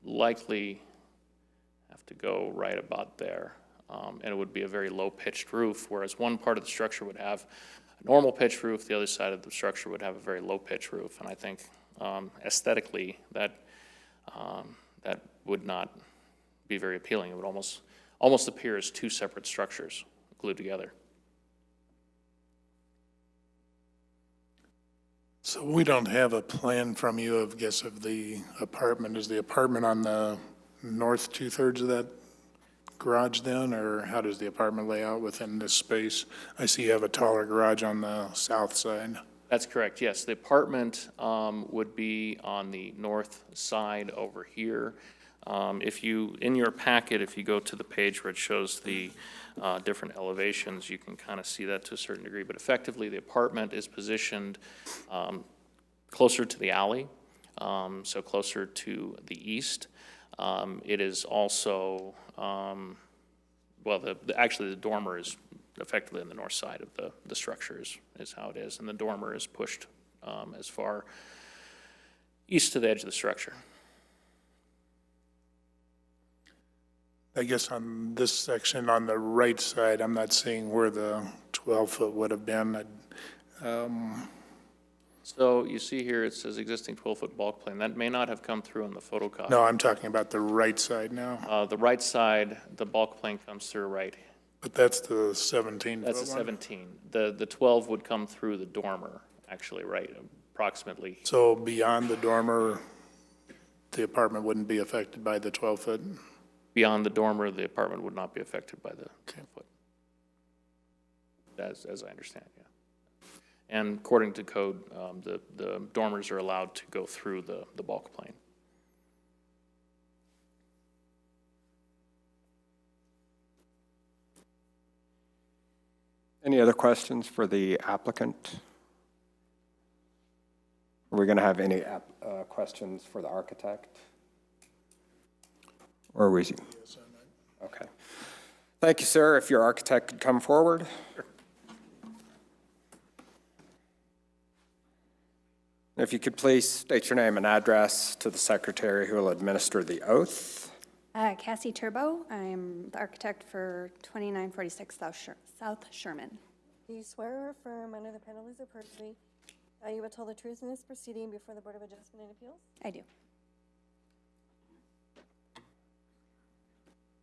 likely have to go right about there. And it would be a very low-pitched roof, whereas one part of the structure would have a normal pitch roof, the other side of the structure would have a very low-pitch roof. And I think aesthetically, that would not be very appealing. It would almost appear as two separate structures glued together. So we don't have a plan from you of the apartment. Is the apartment on the north two-thirds of that garage then, or how does the apartment lay out within this space? I see you have a taller garage on the south side. That's correct, yes. The apartment would be on the north side over here. In your packet, if you go to the page where it shows the different elevations, you can kind of see that to a certain degree. But effectively, the apartment is positioned closer to the alley, so closer to the east. It is also, actually the dormer is effectively on the north side of the structures is how it is. And the dormer is pushed as far east to the edge of the structure. I guess on this section on the right side, I'm not seeing where the 12-foot would have been. So you see here, it says existing 12-foot bulk plane. That may not have come through on the photocopy. No, I'm talking about the right side now. The right side, the bulk plane comes through right. But that's the 17-foot That's the 17. The 12 would come through the dormer, actually, right, approximately. So beyond the dormer, the apartment wouldn't be affected by the 12-foot? Beyond the dormer, the apartment would not be affected by the 12-foot. As I understand, yeah. And according to code, the dormers are allowed to go through the bulk plane. Any other questions for the applicant? Are we going to have any questions for the architect? Or are we? Okay. Thank you, sir. If your architect could come forward. Sure. If you could please state your name and address to the secretary who will administer the oath. Cassie Turbo. I'm the architect for 2946 South Sherman. Do you swear or affirm under the penalties of perjury that you will tell the truth in this proceeding before the Board of Adjustment and Appeals? I do.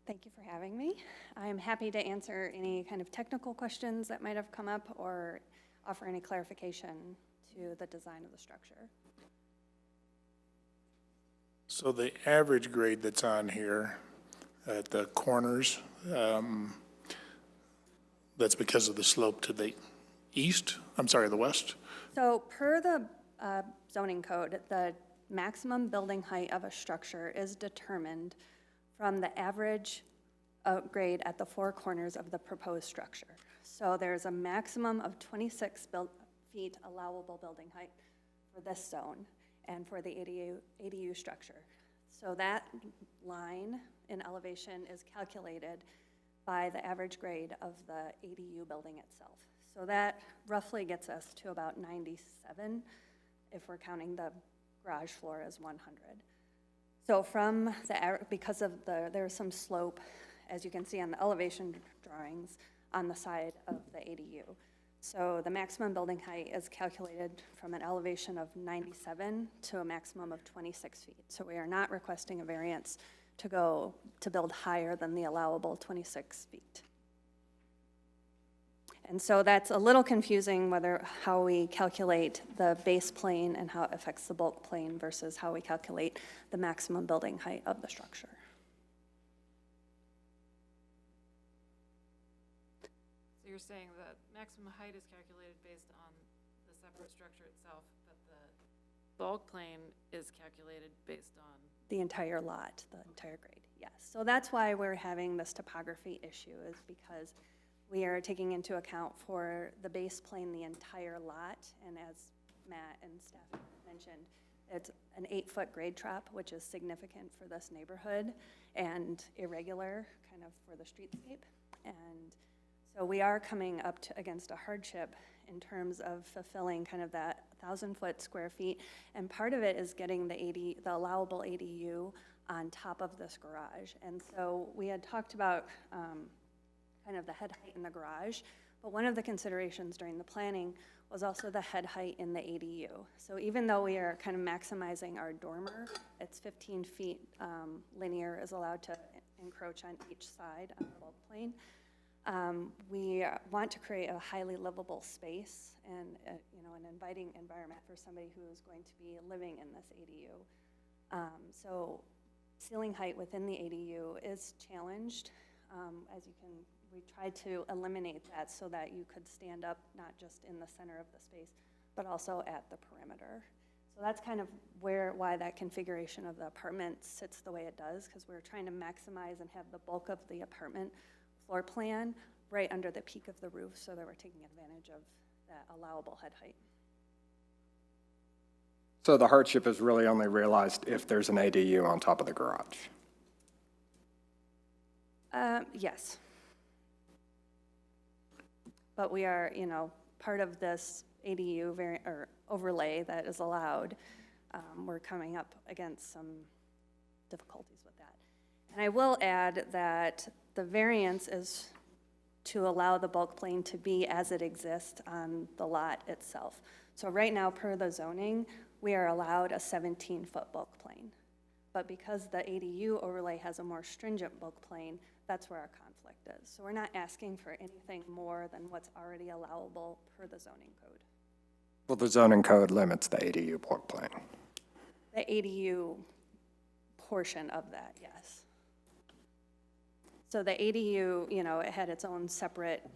Thank you for having me. I'm happy to answer any kind of technical questions that might have come up or offer any clarification to the design of the structure. So the average grade that's on here at the corners, that's because of the slope to the east? I'm sorry, the west? So per the zoning code, the maximum building height of a structure is determined from the average grade at the four corners of the proposed structure. So there's a maximum of 26 feet allowable building height for this zone and for the ADU structure. So that line in elevation is calculated by the average grade of the ADU building itself. So that roughly gets us to about 97 if we're counting the garage floor as 100. So from the, because of there's some slope, as you can see on the elevation drawings, on the side of the ADU. So the maximum building height is calculated from an elevation of 97 to a maximum of 26 feet. So we are not requesting a variance to build higher than the allowable 26 feet. And so that's a little confusing how we calculate the base plane and how it affects the bulk plane versus how we calculate the maximum building height of the structure. So you're saying that maximum height is calculated based on the separate structure itself, but the bulk plane is calculated based on? The entire lot, the entire grade, yes. So that's why we're having this topography issue, is because we are taking into account for the base plane the entire lot, and as Matt and staff mentioned, it's an 8-foot grade drop, which is significant for this neighborhood and irregular kind of for the streetscape. And so we are coming up against a hardship in terms of fulfilling kind of that 1,000-foot square feet, and part of it is getting the allowable ADU on top of this garage. And so we had talked about kind of the head height in the garage, but one of the considerations during the planning was also the head height in the ADU. So even though we are kind of maximizing our dormer, it's 15 feet linear is allowed to encroach on each side on the bulk plane. We want to create a highly livable space and an inviting environment for somebody who is going to be living in this ADU. So ceiling height within the ADU is challenged. As you can, we tried to eliminate that so that you could stand up not just in the center of the space, but also at the perimeter. So that's kind of why that configuration of the apartment sits the way it does, because we're trying to maximize and have the bulk of the apartment floor plan right under the peak of the roof, so that we're taking advantage of that allowable head height. So the hardship is really only realized if there's an ADU on top of the garage? Yes. But we are, part of this ADU or overlay that is allowed, we're coming up against some difficulties with that. And I will add that the variance is to allow the bulk plane to be as it exists on the lot itself. So right now, per the zoning, we are allowed a 17-foot bulk plane. But because the ADU overlay has a more stringent bulk plane, that's where our conflict is. So we're not asking for anything more than what's already allowable per the zoning code. Well, the zoning code limits the ADU bulk plane. The ADU portion of that, yes. So the ADU, it had its own separate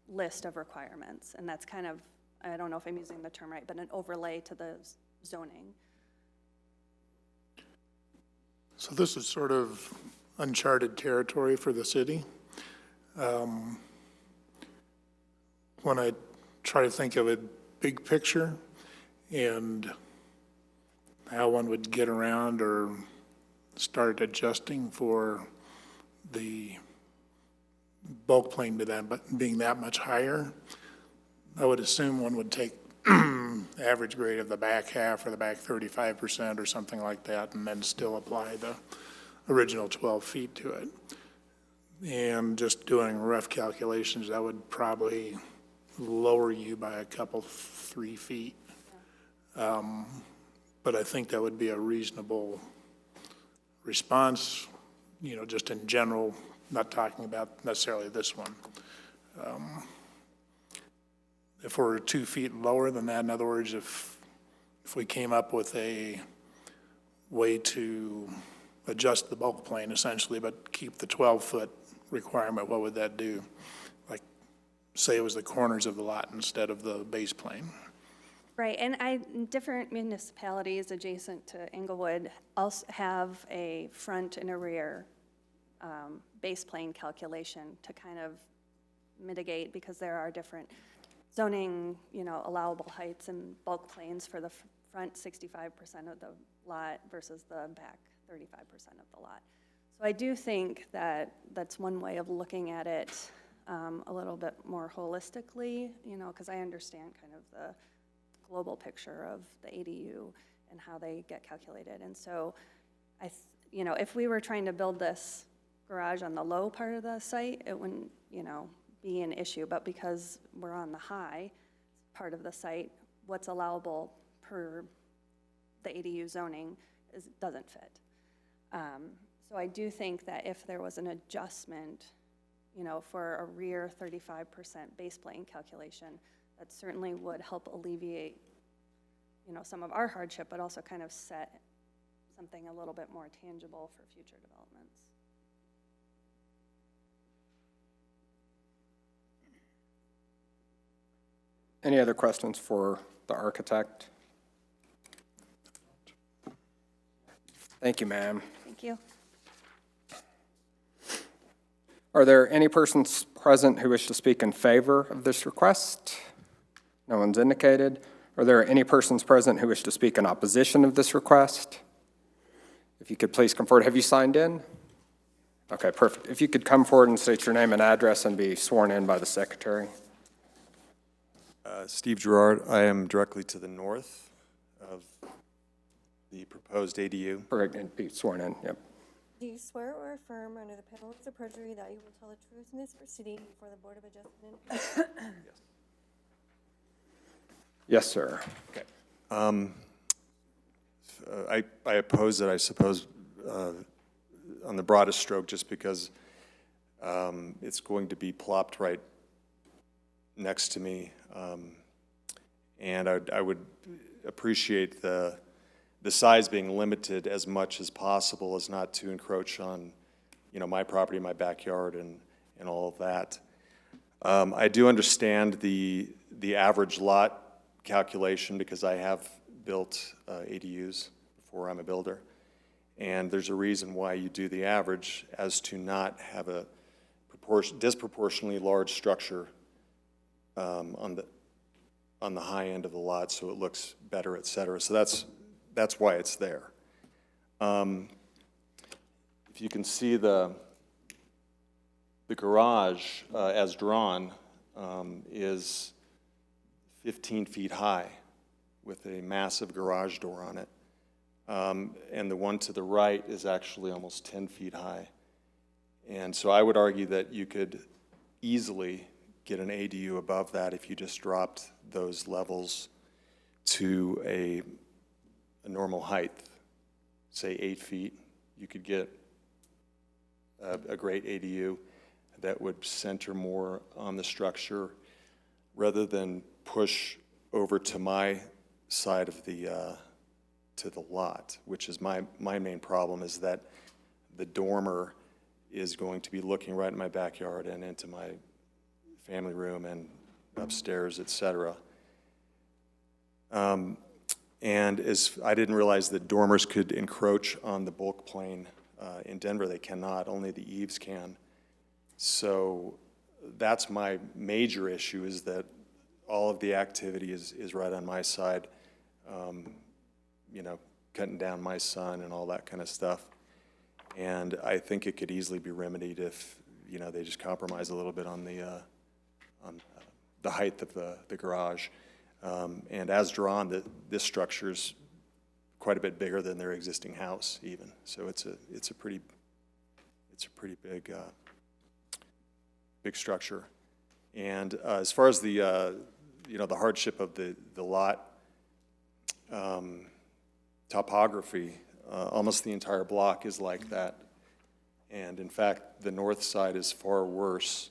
list of requirements, and that's kind of, I don't know if I'm using the term right, but an overlay to the zoning. So this is sort of uncharted territory for the city. When I try to think of a big picture and how one would get around or start adjusting for the bulk plane to that being that much higher, I would assume one would take average grade of the back half or the back 35% or something like that, and then still apply the original 12 feet to it. And just doing rough calculations, that would probably lower you by a couple, 3 feet. But I think that would be a reasonable response, just in general, not talking about necessarily this one. If we're 2 feet lower than that, in other words, if we came up with a way to adjust the bulk plane essentially, but keep the 12-foot requirement, what would that do? Like, say it was the corners of the lot instead of the base plane. Right, and different municipalities adjacent to Englewood also have a front and a rear base plane calculation to kind of mitigate, because there are different zoning, allowable heights and bulk planes for the front 65% of the lot versus the back 35% of the lot. So I do think that that's one way of looking at it a little bit more holistically, because I understand kind of the global picture of the ADU and how they get calculated. And so, if we were trying to build this garage on the low part of the site, it wouldn't, be an issue. But because we're on the high part of the site, what's allowable per the ADU zoning doesn't fit. So I do think that if there was an adjustment, for a rear 35% base plane calculation, that certainly would help alleviate, some of our hardship, but also kind of set something a little bit more tangible for future developments. Any other questions for the architect? Thank you, ma'am. Thank you. Are there any persons present who wish to speak in favor of this request? No one's indicated. Are there any persons present who wish to speak in opposition of this request? If you could please come forward. Have you signed in? Okay, perfect. If you could come forward and state your name and address and be sworn in by the secretary. Steve Gerard. I am directly to the north of the proposed ADU. Correct, and be sworn in, yep. Do you swear or affirm under the penalties of perjury that you will tell the truth in this proceeding before the Board of Adjustment? Yes, sir. Okay. I oppose it, I suppose, on the broadest stroke, just because it's going to be plopped right next to me. And I would appreciate the size being limited as much as possible, as not to encroach on, my property, my backyard, and all of that. I do understand the average lot calculation, because I have built ADUs before I'm a builder. And there's a reason why you do the average, as to not have a disproportionately large structure on the high end of the lot, so it looks better, et cetera. So that's why it's there. If you can see the garage as drawn is 15 feet high with a massive garage door on it. And the one to the right is actually almost 10 feet high. And so I would argue that you could easily get an ADU above that if you just dropped those levels to a normal height, say 8 feet. You could get a great ADU that would center more on the structure rather than push over to my side of the to the lot, which is my main problem, is that the dormer is going to be looking right in my backyard and into my family room and upstairs, et cetera. And I didn't realize that dormers could encroach on the bulk plane. In Denver, they cannot, only the eaves can. So that's my major issue, is that all of the activity is right on my side, cutting down my son and all that kind of stuff. And I think it could easily be remedied if, they just compromise a little bit on the height of the garage. And as drawn, this structure's quite a bit bigger than their existing house, even. So it's a pretty big structure. And as far as the the hardship of the lot topography, almost the entire block is like that. And in fact, the north side is far worse.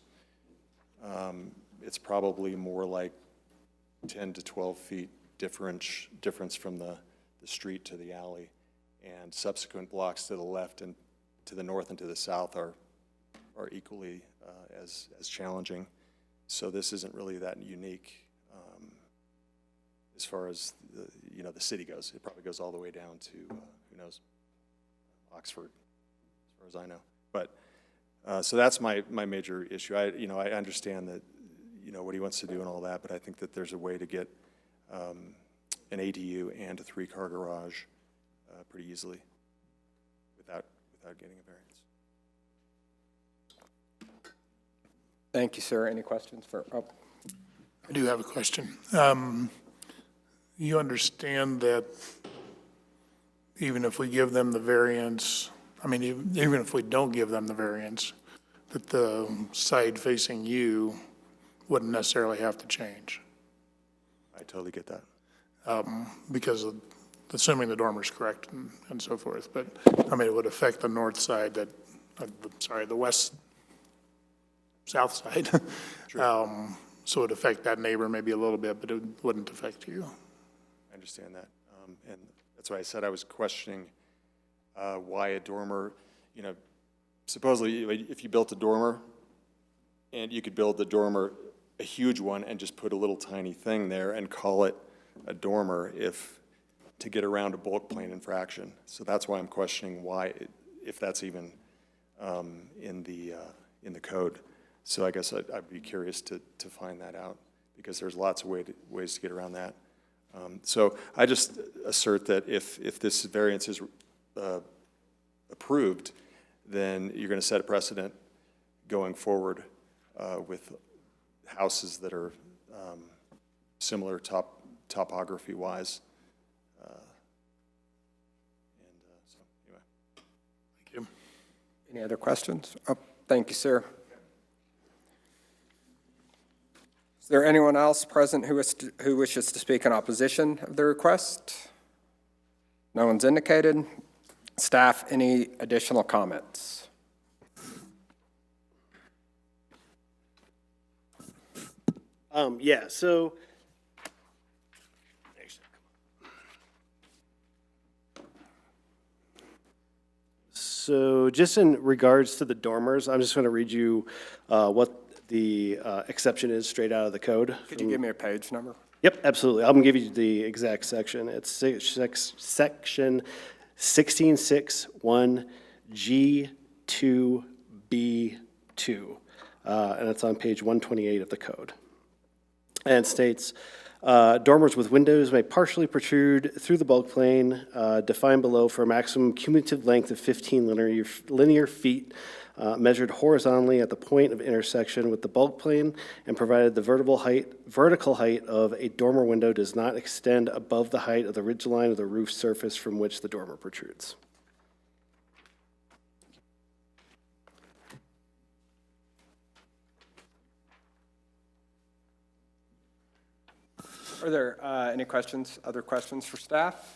It's probably more like 10 to 12 feet difference from the street to the alley. And subsequent blocks to the left and to the north and to the south are equally as challenging. So this isn't really that unique as far as the city goes. It probably goes all the way down to who knows, Oxford, as far as I know. But so that's my major issue. I understand that you know, what he wants to do and all that, but I think that there's a way to get an ADU and a 3-car garage pretty easily without getting a variance. Thank you, sir. Any questions for, oh, I do have a question. You understand that even if we give them the variance, I mean, even if we don't give them the variance, that the side facing you wouldn't necessarily have to change? I totally get that. Because of, assuming the dormer's correct and so forth, but, I mean, it would affect the north side that, the south side. So it would affect that neighbor maybe a little bit, but it wouldn't affect you. I understand that. And that's why I said I was questioning why a dormer, you know, supposedly if you built a dormer, and you could build the dormer, a huge one, and just put a little tiny thing there and call it a dormer to get around a bulk plane infraction. So that's why I'm questioning why, if that's even in the code. So I guess I'd be curious to find that out, because there's lots of ways to get around that. So I just assert that if this variance is approved, then you're going to set a precedent going forward with houses that are similar topography-wise. So anyway. Thank you. any other questions? Oh, thank you, sir. Is there anyone else present who wishes to speak in opposition of the request? No one's indicated. Staff, any additional comments? Yeah, so just in regards to the dormers, I'm just going to read you what the exception is straight out of the code. Could you give me a page number? Yep, absolutely. I'm going to give you the exact section. It's section 1661G2B2, and it's on page 128 of the code. And it states, dormers with windows may partially protrude through the bulk plane, defined below for a maximum cumulative length of 15 linear feet, measured horizontally at the point of intersection with the bulk plane, and provided the vertical height of a dormer window does not extend above the height of the ridgeline of the roof surface from which the dormer protrudes. Are there any questions, other questions for staff?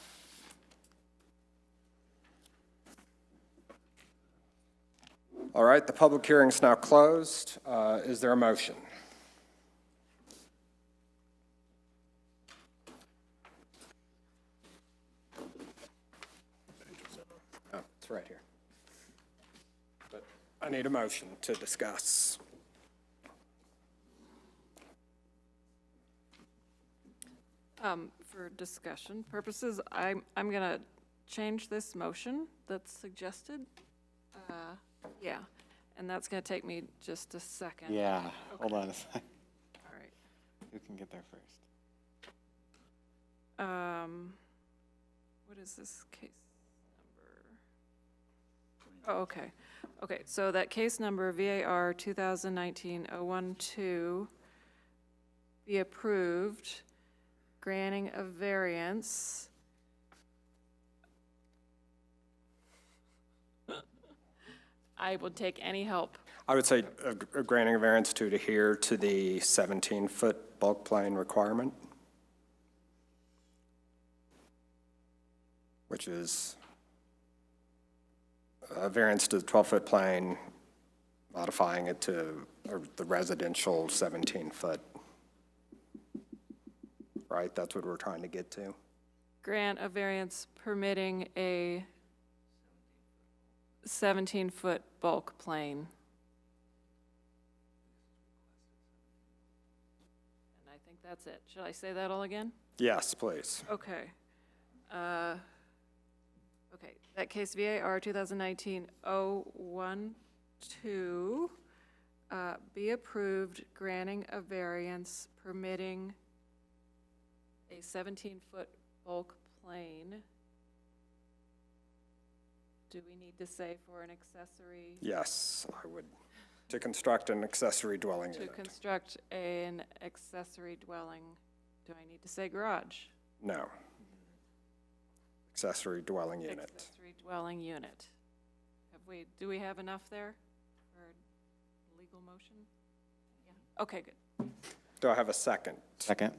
All right, the public hearing is now closed. Is there a motion? Oh, it's right here. But I need a motion to discuss. For discussion purposes, I'm going to change this motion that's suggested. Yeah, and that's going to take me just a second. Yeah, Okay. hold on a second. All right. Who can get there first? What is this case number? Oh, okay. Okay, so that case number VAR 2019-012 be approved, granting a variance. I would take any help. I would say a granting a variance to adhere to the 17-foot bulk plane requirement, which is a variance to the 12-foot plane, modifying it to the residential 17-foot. Right, that's what we're trying to get to. Grant a variance permitting a 17-foot bulk plane. And I think that's it. Should I say that all again? Yes, please. Okay. Okay, that case VAR 2019-012 be approved granting a variance permitting a 17-foot bulk plane. Do we need to say for an accessory? Yes, I would. To construct an accessory dwelling To unit. construct an accessory dwelling, do I need to say garage? No. Accessory dwelling unit. Accessory dwelling unit. Do we have enough there for legal motion? Yeah, okay, good. Do I have a second? Second.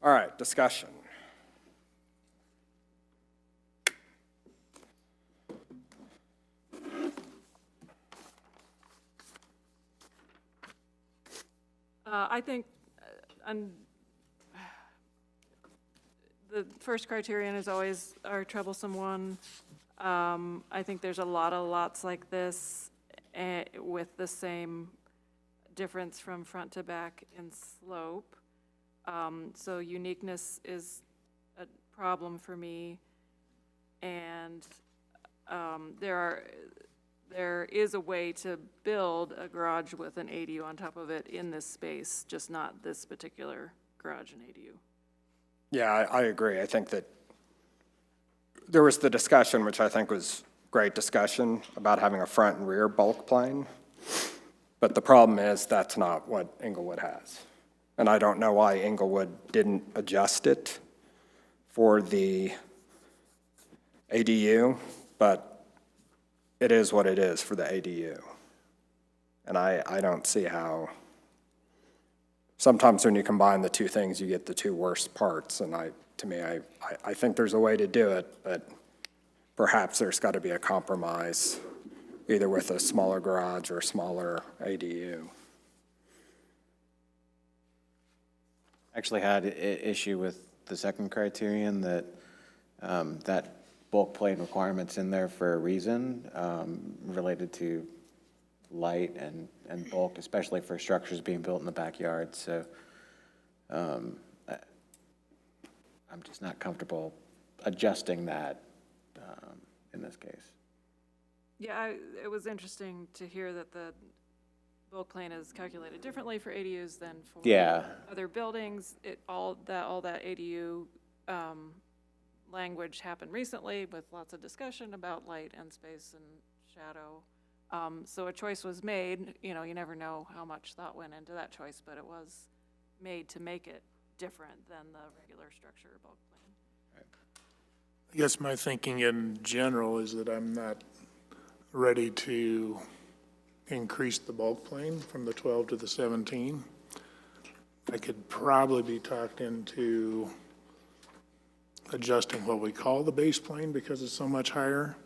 All right, discussion. I think the first criterion is always our troublesome one. I think there's a lot of lots like this with the same difference from front to back in slope. So uniqueness is a problem for me. And there is a way to build a garage with an ADU on top of it in this space, just not this particular garage and ADU. Yeah, I agree. I think that there was the discussion, which I think was great discussion, about having a front and rear bulk plane. But the problem is that's not what Englewood has. And I don't know why Englewood didn't adjust it for the ADU, but it is what it is for the ADU. And I don't see how, sometimes when you combine the two things, you get the two worst parts. And to me, I think there's a way to do it, but perhaps there's got to be a compromise, either with a smaller garage or a smaller ADU. Actually had an issue with the second criterion that that bulk plane requirement's in there for a reason, related to light and bulk, especially for structures being built in the backyard. So I'm just not comfortable adjusting that in this case. Yeah, it was interesting to hear that the bulk plane is calculated differently for ADUs than for other buildings. All that ADU language happened recently with lots of discussion about light and space and shadow. So a choice was made. You know, you never know how much thought went into that choice, but it was made to make it different than the regular structure bulk plane. I guess my thinking in general is that I'm not ready to increase the bulk plane from the 12 to the 17. I could probably be talked into adjusting what we call the base plane because it's so much higher,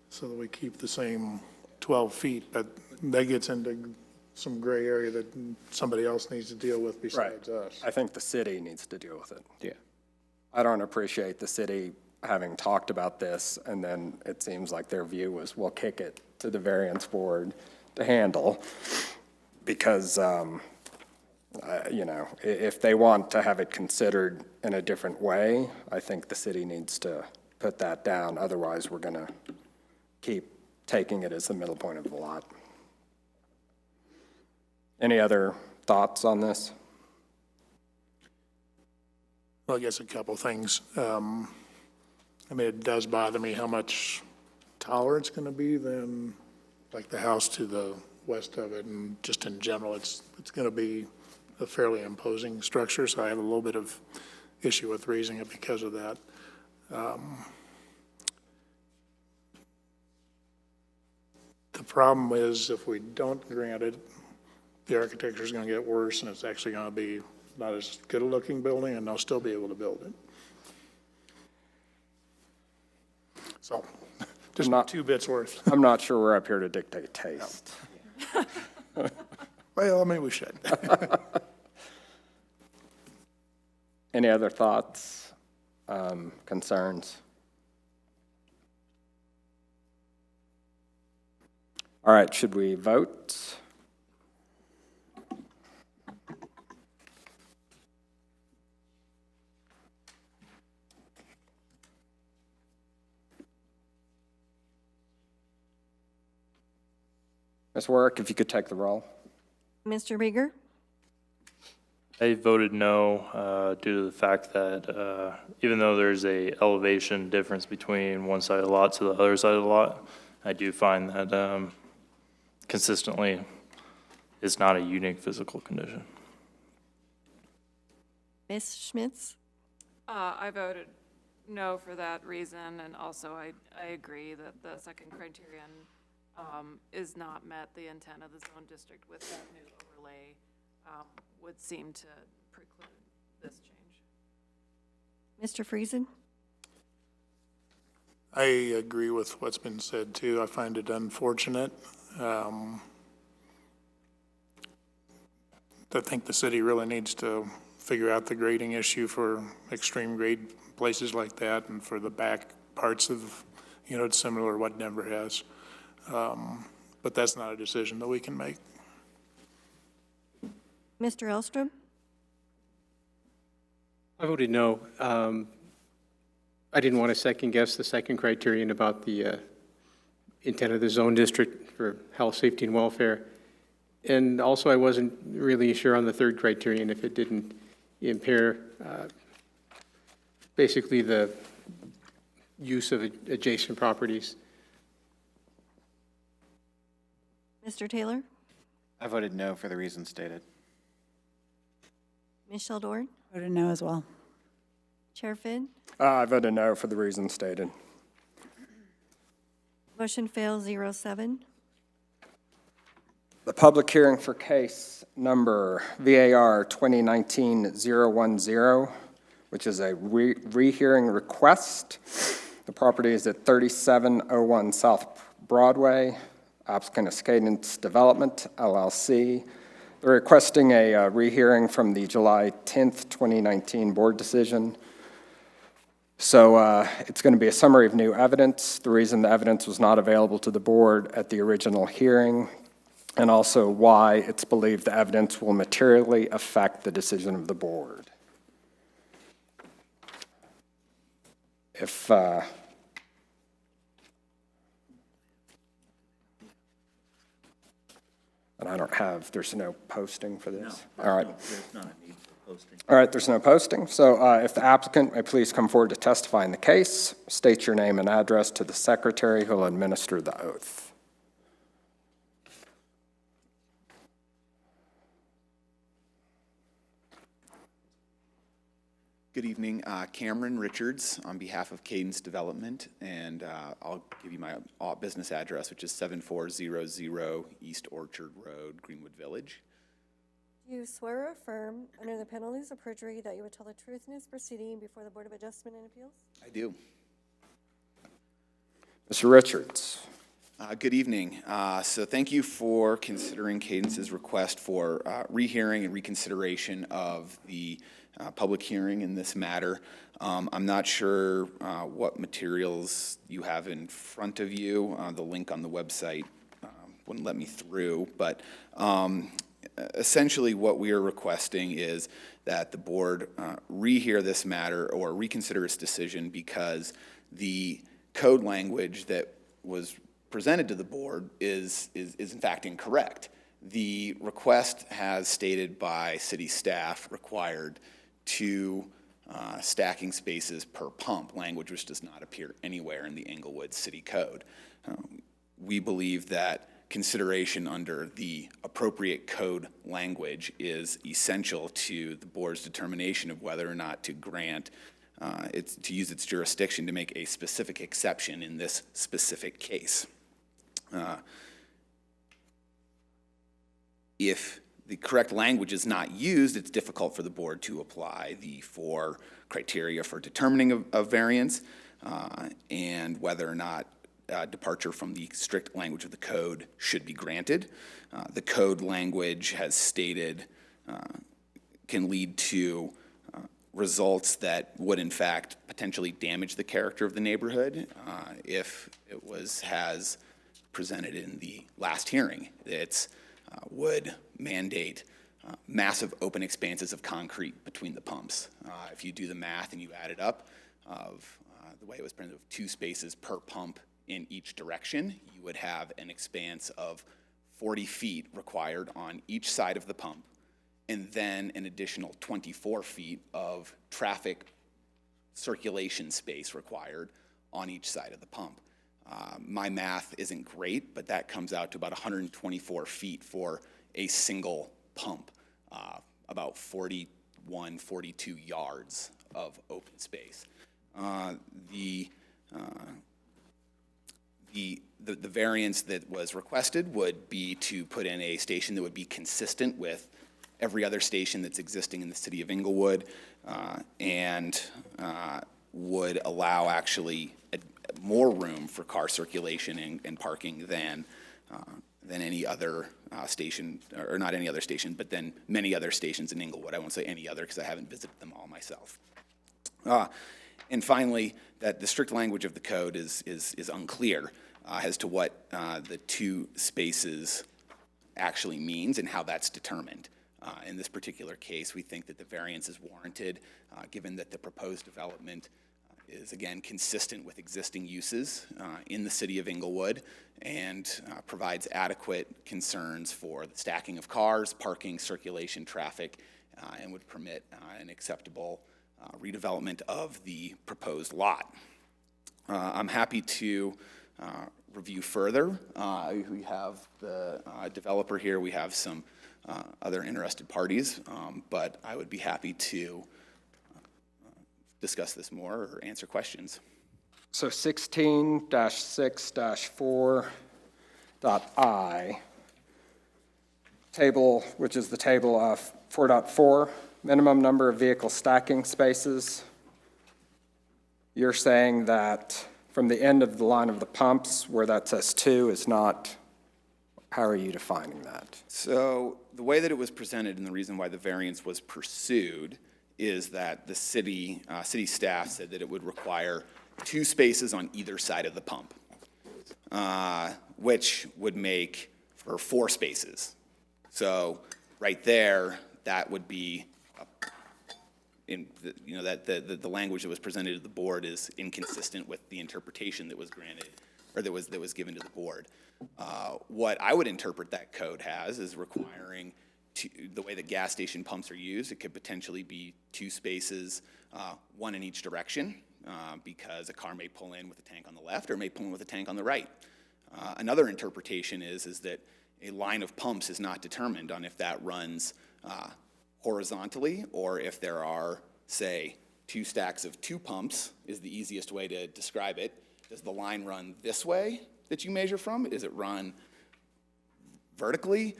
so that we keep the same 12 feet, but that gets into some gray area that somebody else needs to deal with besides us. I think the city needs to deal with it. Yeah. I don't appreciate the city having talked about this, and then it seems like their view was, we'll kick it to the variance board to handle, because, you know, if they want to have it considered in a different way, I think the city needs to put that down. Otherwise, we're gonna keep taking it as the middle point of the lot. Any other thoughts on this? Well, I guess a couple things. I mean, it does bother me how much taller it's gonna be than like the house to the west of it, and just in general, it's gonna be a fairly imposing structure, so I have a little bit of issue with raising it because of that. The problem is if we don't grant it, the architecture is gonna get worse, and it's actually gonna be not as good a looking building, and they'll still be able to build it. So, just not 2 bits worth. I'm not sure we're up here to dictate taste. Well, I mean, we should. Any other thoughts, concerns? All right, should we vote? Ms. Warwick, if you could take the roll. Mr. Rieger? I voted no due to the fact that even though there's a elevation difference between one side of the lot to the other side of the lot, I do find that consistently it's not a unique physical condition. Ms. Schmitz? I voted no for that reason, and also I agree that the second criterion is not met. The intent of the zone district with that new overlay would seem to preclude this change. Mr. Friesen? I agree with what's been said, too. I find it unfortunate. I think the city really needs to figure out the grading issue for extreme grade places like that and for the back parts of, it's similar to what Denver has. But that's not a decision that we can make. Mr. Elstrom? I voted no. I didn't want to second guess the second criterion about the intent of the zone district for health, safety, and welfare. And also I wasn't really sure on the third criterion if it didn't impair basically the use of adjacent properties. Mr. Taylor? I voted no for the reasons stated. Ms. Sheldorn? Voted no as well. Chair Finn? I voted no for the reasons stated. Motion fails 0-7. The public hearing for case number VAR2019-010, which is a rehearing request. The property is at 3701 South Broadway. Applicant is Cadence Development, LLC. They're requesting a rehearing from the July 10th, 2019 board decision. So it's going to be a summary of new evidence, the reason the evidence was not available to the board at the original hearing, and also why it's believed the evidence will materially affect the decision of the board. If and I don't have, there's no posting for this? No, All right. there's not a need for posting. All right, there's no posting. So if the applicant may please come forward to testify in the case, state your name and address to the secretary who will administer the oath. Good evening, Cameron Richards on behalf of Cadence Development, and I'll give you my business address, which is 7400 East Orchard Road, Greenwood Village. Do you swear or affirm, under the penalties of perjury, that you will tell the truth in this proceeding before the Board of Adjustment and Appeals? I do. Mr. Richards. Good evening. So thank you for considering Cadence's request for rehearing and reconsideration of the public hearing in this matter. I'm not sure what materials you have in front of you. The link on the website wouldn't let me through, but essentially what we are requesting is that the board rehear this matter or reconsider its decision because the code language that was presented to the board is in fact incorrect. The request has stated by city staff required 2 stacking spaces per pump, language which does not appear anywhere in the Englewood City Code. We believe that consideration under the appropriate code language is essential to the board's determination of whether or not to grant, to use its jurisdiction to make a specific exception in this specific case. If the correct language is not used, it's difficult for the board to apply the 4 criteria for determining a variance and whether or not departure from the strict language of the code should be granted. The code language has stated can lead to results that would in fact potentially damage the character of the neighborhood if it has presented in the last hearing. It would mandate massive open expanses of concrete between the pumps. If you do the math and you add it up of the way it was presented of 2 spaces per pump in each direction, you would have an expanse of 40 feet required on each side of the pump, and then an additional 24 feet of traffic circulation space required on each side of the pump. My math isn't great, but that comes out to about 124 feet for a single pump, about 41, 42 yards of open space. The variance that was requested would be to put in a station that would be consistent with every other station that's existing in the city of Englewood, and would allow actually more room for car circulation and parking than any other station, or not any other station, but then many other stations in Englewood. I won't say any other because I haven't visited them all myself. And finally, that the strict language of the code is unclear as to what the 2 spaces actually means and how that's determined. In this particular case, we think that the variance is warranted, given that the proposed development is, again, consistent with existing uses in the city of Englewood, and provides adequate concerns for the stacking of cars, parking, circulation, traffic, and would permit an acceptable redevelopment of the proposed lot. I'm happy to review further. We have the developer here. We have some other interested parties, but I would be happy to discuss this more or answer questions. So 16-6-4.I, table, which is the table of 4.4, minimum number of vehicle stacking spaces. You're saying that from the end of the line of the pumps, where that says 2 is not, how are you defining that? So the way that it was presented and the reason why the variance was pursued is that the city staff said that it would require 2 spaces on either side of the pump, which would make for 4 spaces. So right there, that would be, the language that was presented to the board is inconsistent with the interpretation that was granted, or that was given to the board. What I would interpret that code as is requiring the way that gas station pumps are used. It could potentially be 2 spaces, 1 in each direction, because a car may pull in with a tank on the left or may pull in with a tank on the right. Another interpretation is that a line of pumps is not determined on if that runs horizontally, or if there are, say, 2 stacks of 2 pumps is the easiest way to describe it. Does the line run this way that you measure from? Does it run vertically?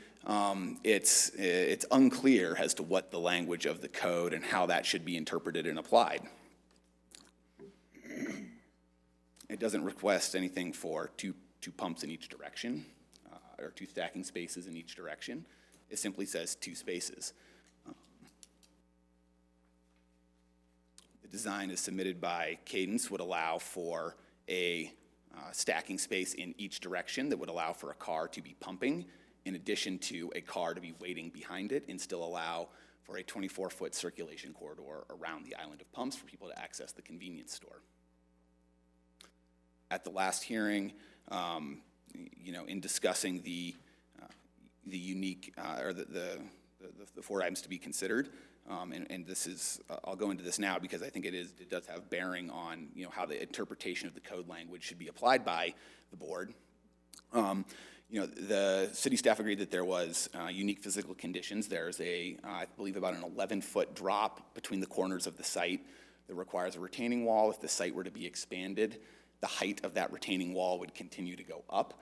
It's unclear as to what the language of the code and how that should be interpreted and applied. It doesn't request anything for two pumps in each direction, or 2 stacking spaces in each direction. It simply says 2 spaces. The design is submitted by Cadence would allow for a stacking space in each direction that would allow for a car to be pumping, in addition to a car to be waiting behind it, and still allow for a 24-foot circulation corridor around the island of pumps for people to access the convenience store. At the last hearing, in discussing the unique, or the 4 items to be considered, and this is, I'll go into this now because I think it does have bearing on, how the interpretation of the code language should be applied by the board. The city staff agreed that there was unique physical conditions. There's I believe about an 11-foot drop between the corners of the site that requires a retaining wall. If the site were to be expanded, the height of that retaining wall would continue to go up.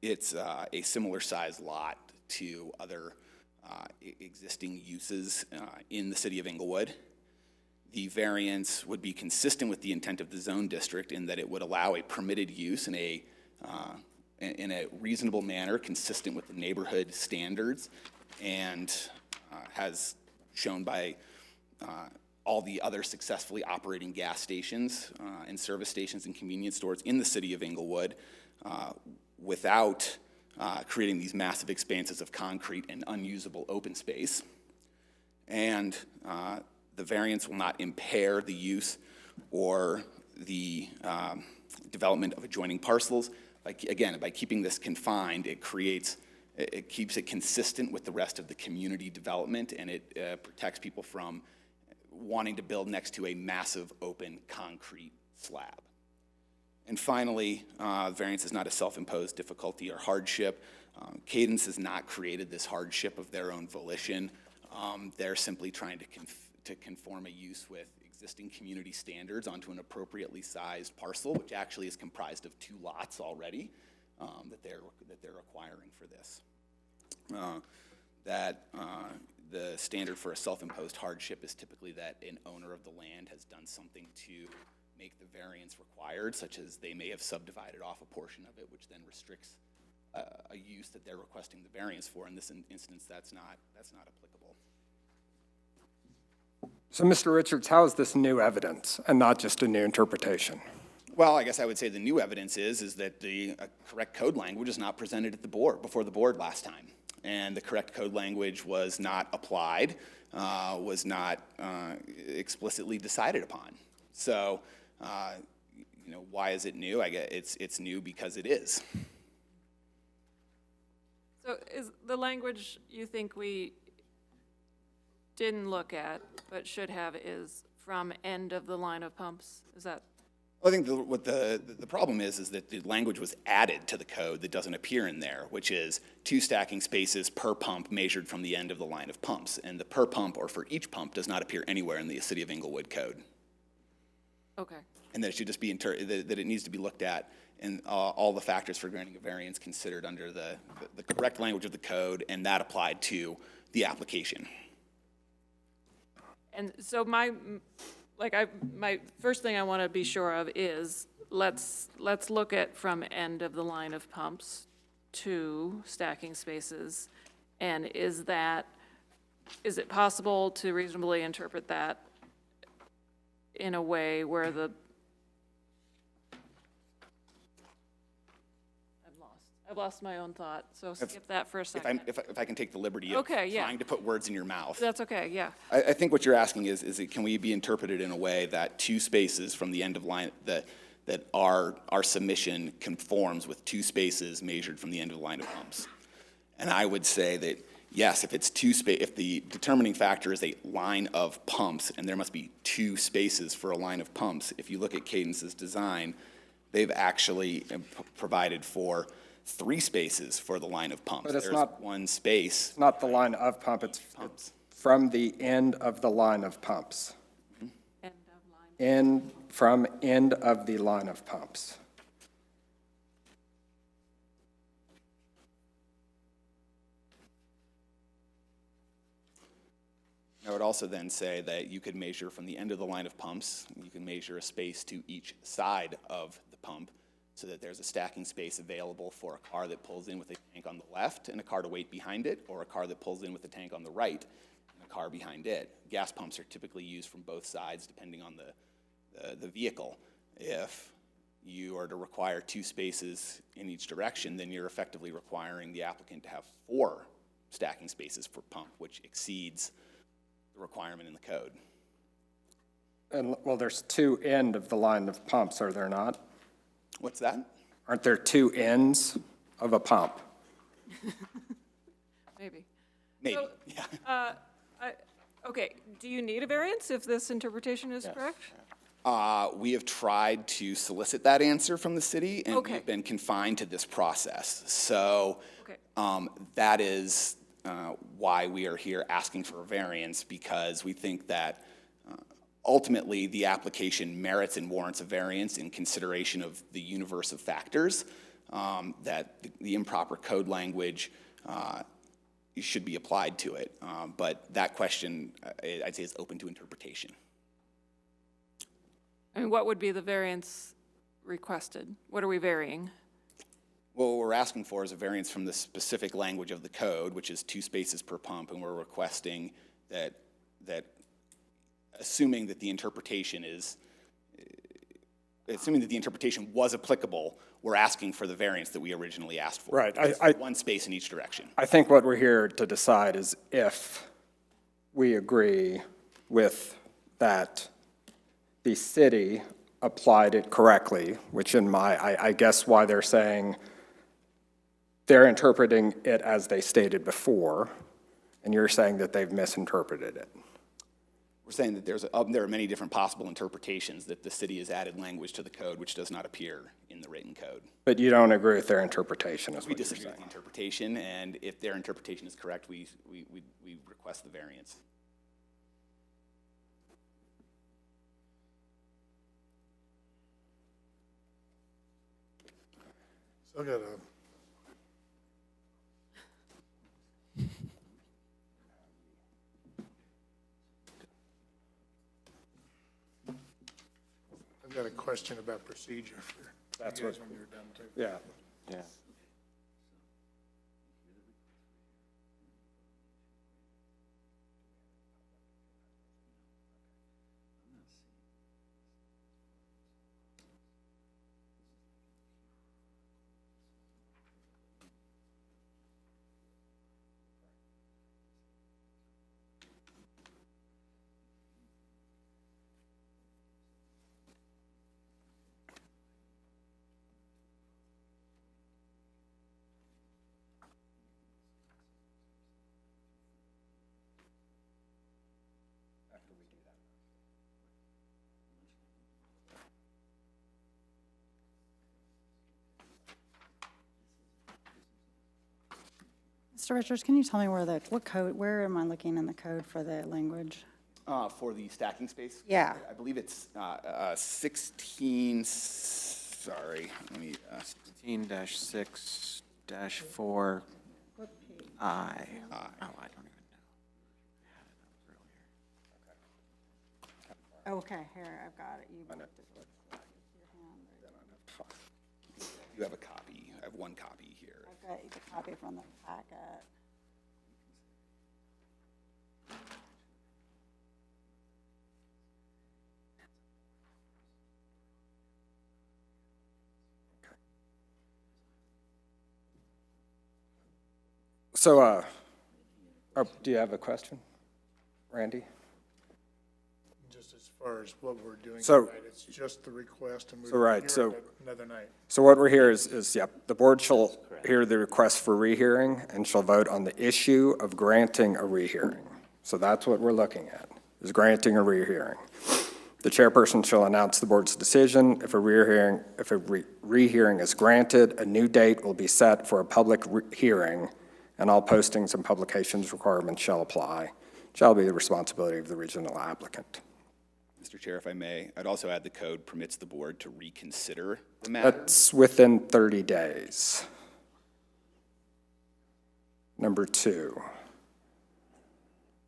It's a similar size lot to other existing uses in the city of Englewood. The variance would be consistent with the intent of the zone district in that it would allow a permitted use in a reasonable manner consistent with the neighborhood standards, and has shown by all the other successfully operating gas stations and service stations and convenience stores in the city of Englewood, without creating these massive expanses of concrete and unusable open space. And the variance will not impair the use or the development of adjoining parcels by keeping this confined, it keeps it consistent with the rest of the community development, and it protects people from wanting to build next to a massive open concrete slab. And finally, variance is not a self-imposed difficulty or hardship. Cadence has not created this hardship of their own volition. They're simply trying to conform a use with existing community standards onto an appropriately sized parcel, which actually is comprised of 2 lots already that they're acquiring for this. The standard for a self-imposed hardship is typically that an owner of the land has done something to make the variance required, such as they may have subdivided off a portion of it, which then restricts a use that they're requesting the variance for. In this instance, that's not applicable. So, Mr. Richards, how is this new evidence and not just a new interpretation? Well, I guess I would say the new evidence is that the correct code language is not presented at the board, before the board last time. And the correct code language was not applied, was not explicitly decided upon. So, why is it new? I guess it's new because it is. So is the language you think we didn't look at but should have is from end of the line of pumps? Is that? I think what the problem is that the language was added to the code that doesn't appear in there, which is 2 stacking spaces per pump measured from the end of the line of pumps. And the per pump or for each pump does not appear anywhere in the City of Englewood code. Okay. And that it should just be, that it needs to be looked at and all the factors for granting a variance considered under the correct language of the code, and that applied to the application. And so my first thing I want to be sure of is let's look at from end of the line of pumps to stacking spaces, and is it possible to reasonably interpret that in a way where I've lost my own thought, so skip that for a second. If I can take the liberty of trying to put words in your mouth. That's okay, yeah. I think what you're asking is can we be interpreted in a way that 2 spaces from the end of line, that our submission conforms with 2 spaces measured from the end of the line of pumps? And I would say that yes, if the determining factor is a line of pumps, and there must be 2 spaces for a line of pumps, if you look at Cadence's design, they've actually provided for 3 spaces for the line of pumps. But it's There's not 1 space. It's not the line of pump, it's from the end of the line of pumps. From end of the line of pumps. I would also then say that you could measure from the end of the line of pumps, you can measure a space to each side of the pump so that there's a stacking space available for a car that pulls in with a tank on the left and a car to wait behind it, or a car that pulls in with a tank on the right and a car behind it. Gas pumps are typically used from both sides depending on the vehicle. If you are to require 2 spaces in each direction, then you're effectively requiring the applicant to have 4 stacking spaces per pump, which exceeds the requirement in the code. And, well, there's 2 end of the line of pumps, are there not? What's that? Aren't there 2 ends of a pump? Maybe. Maybe, So, yeah. Okay, do you need a variance if this interpretation is correct? We have tried to solicit that answer from the city, and Okay. we've been confined to this process. So Okay. that is why we are here asking for a variance, because we think that ultimately the application merits and warrants a variance in consideration of the universe of factors, that the improper code language should be applied to it. But that question, I'd say, is open to interpretation. I mean, what would be the variance requested? What are we varying? Well, what we're asking for is a variance from the specific language of the code, which is 2 spaces per pump, and we're requesting that assuming that the interpretation was applicable, we're asking for the variance that we originally asked for. Right. 1 space in each direction. I think what we're here to decide is if we agree with that the city applied it correctly, which in I guess why they're saying they're interpreting it as they stated before, and you're saying that they've misinterpreted it. We're saying that there are many different possible interpretations, that the city has added language to the code which does not appear in the written code. But you don't agree with their interpretation, is We what you're disagree with the saying. interpretation, and if their interpretation is correct, we request the variance. Still got a. I've got a question about procedure for That's you guys what- when you're done too. Yeah. Yeah. Mr. Richards, can you tell me what code, where am I looking in the code for the language? For the stacking space? Yeah. I believe it's 16, sorry, let me, 16-6-4I. Oh, I don't even know. Okay, here, I've got it. You marked it. you have a copy. I have one copy here. I've got the copy from the packet. So, do you have a question, Randy? Just as far as what we're doing So- tonight, it's just the request and So, right, we're so- here another night. So what we're here is, yep, the board shall hear the request for rehearing and shall vote on the issue of granting a rehearing. So that's what we're looking at, is granting a rehearing. The chairperson shall announce the board's decision. If a rehearing is granted, a new date will be set for a public hearing, and all postings and publications requirements shall apply. Shall be the responsibility of the original applicant. Mr. Chair, if I may, I'd also add the code permits the board to reconsider the matter. That's within 30 days. Number 2.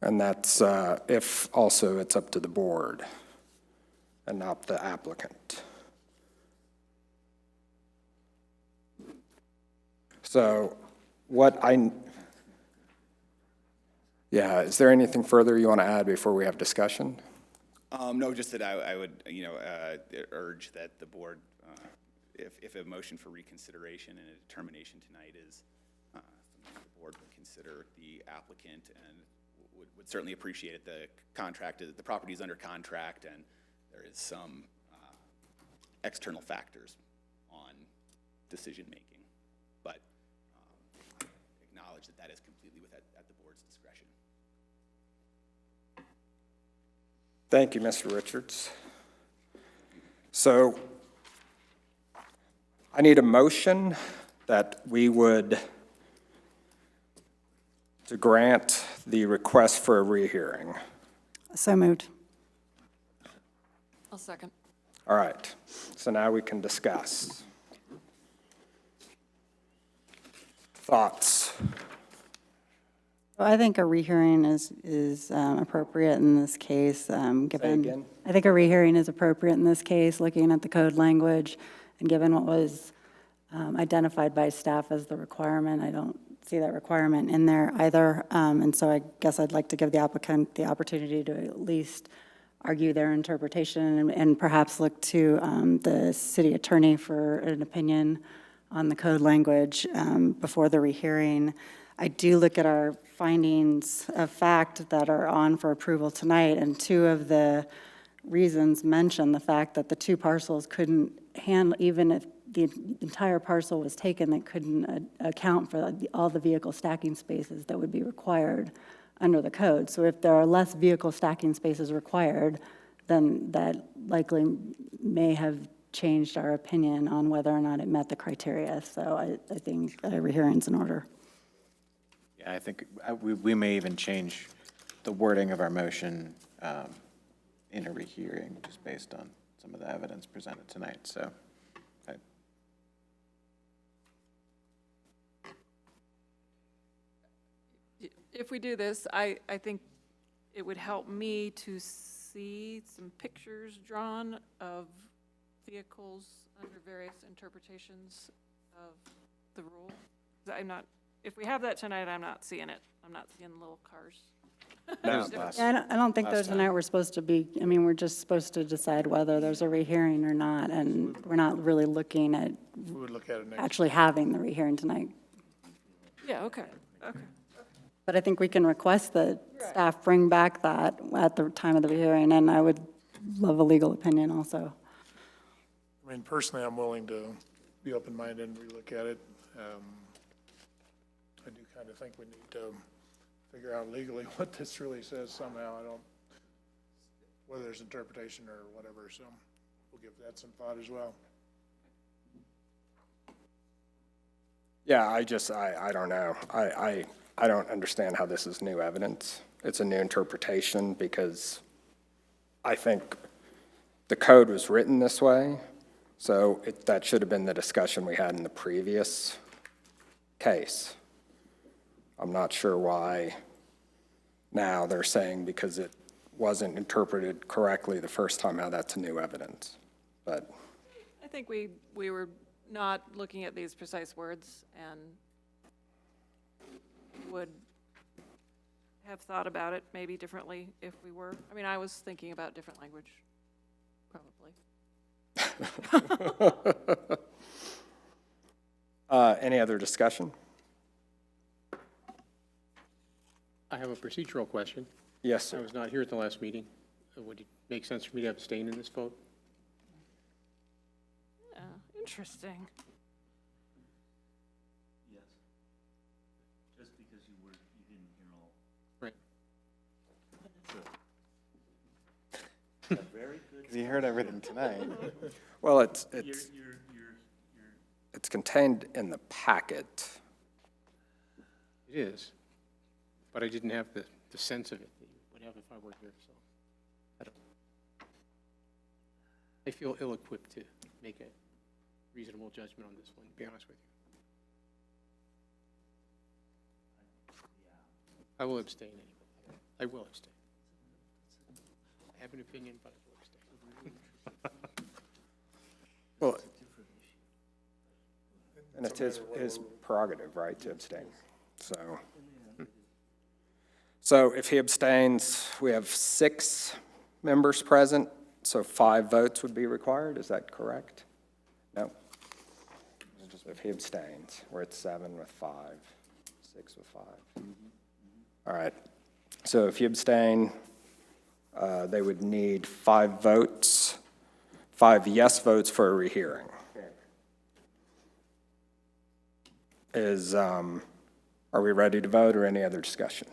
And that's if also it's up to the board and not the applicant. So is there anything further you want to add before we have discussion? No, just that I would, urge that the board, if a motion for reconsideration and a determination tonight is, the board would consider the applicant and would certainly appreciate it. The property is under contract and there is some external factors on decision-making, but acknowledge that is completely at the board's discretion. Thank you, Mr. Richards. So I need a motion that we would to grant the request for a rehearing. So moved. I'll second. All right, so now we can discuss. Thoughts? I think a rehearing is appropriate in this case, given. again? I think a rehearing is appropriate in this case, looking at the code language, and given what was identified by staff as the requirement. I don't see that requirement in there either, and so I guess I'd like to give the applicant the opportunity to at least argue their interpretation and perhaps look to the city attorney for an opinion on the code language before the rehearing. I do look at our findings of fact that are on for approval tonight, and 2 of the reasons mention the fact that the two parcels couldn't handle, even if the entire parcel was taken, that couldn't account for all the vehicle stacking spaces that would be required under the code. So if there are less vehicle stacking spaces required, then that likely may have changed our opinion on whether or not it met the criteria. So I think a rehearing's in order. Yeah, I think we may even change the wording of our motion in a rehearing, just based on some of the evidence presented tonight, so. If we do this, I think it would help me to see some pictures drawn of vehicles under various interpretations of the rule. 'Cause I'm not, if we have that tonight, I'm not seeing it. I'm not seeing little cars. Yeah, I don't think those tonight we're supposed to be, I mean, we're just supposed to decide whether there's a rehearing or not, and we're not really looking at We would look at it next. actually having the rehearing tonight. Yeah, okay, okay. But I think we can request that staff bring back that at the time of the hearing, and I would love a legal opinion also. I mean, personally, I'm willing to be open-minded and relook at it. I do kind of think we need to figure out legally what this really says somehow. I don't, whether there's interpretation or whatever, so we'll give that some thought as well. Yeah, I don't know. I don't understand how this is new evidence. It's a new interpretation because I think the code was written this way, so that should have been the discussion we had in the previous case. I'm not sure why now they're saying because it wasn't interpreted correctly the first time, how that's new evidence. But I think we were not looking at these precise words and would have thought about it maybe differently if we were. I mean, I was thinking about different language, probably. Any other discussion? I have a procedural question. Yes, sir. I was not here at the last meeting. Would it make sense for me to abstain in this vote? Yeah, interesting. Yes. Just because you didn't hear all. Right. It's a very good. You heard everything tonight. Well, it's You're contained in the packet. It is, but I didn't have the sense of it that you would have if I were here, so I feel ill-equipped to make a reasonable judgment on this one, to be honest with you. I will abstain anyway. I will abstain. I have an opinion, but I will abstain. Well, and it's his prerogative, right, to abstain. So if he abstains, we have 6 members present, so 5 votes would be required, is that correct? No? If he abstains, we're at 7 with 5, 6 with 5. All right, so if you abstain, they would need 5 votes, 5 yes votes for a rehearing. Are we ready to vote or any other discussion?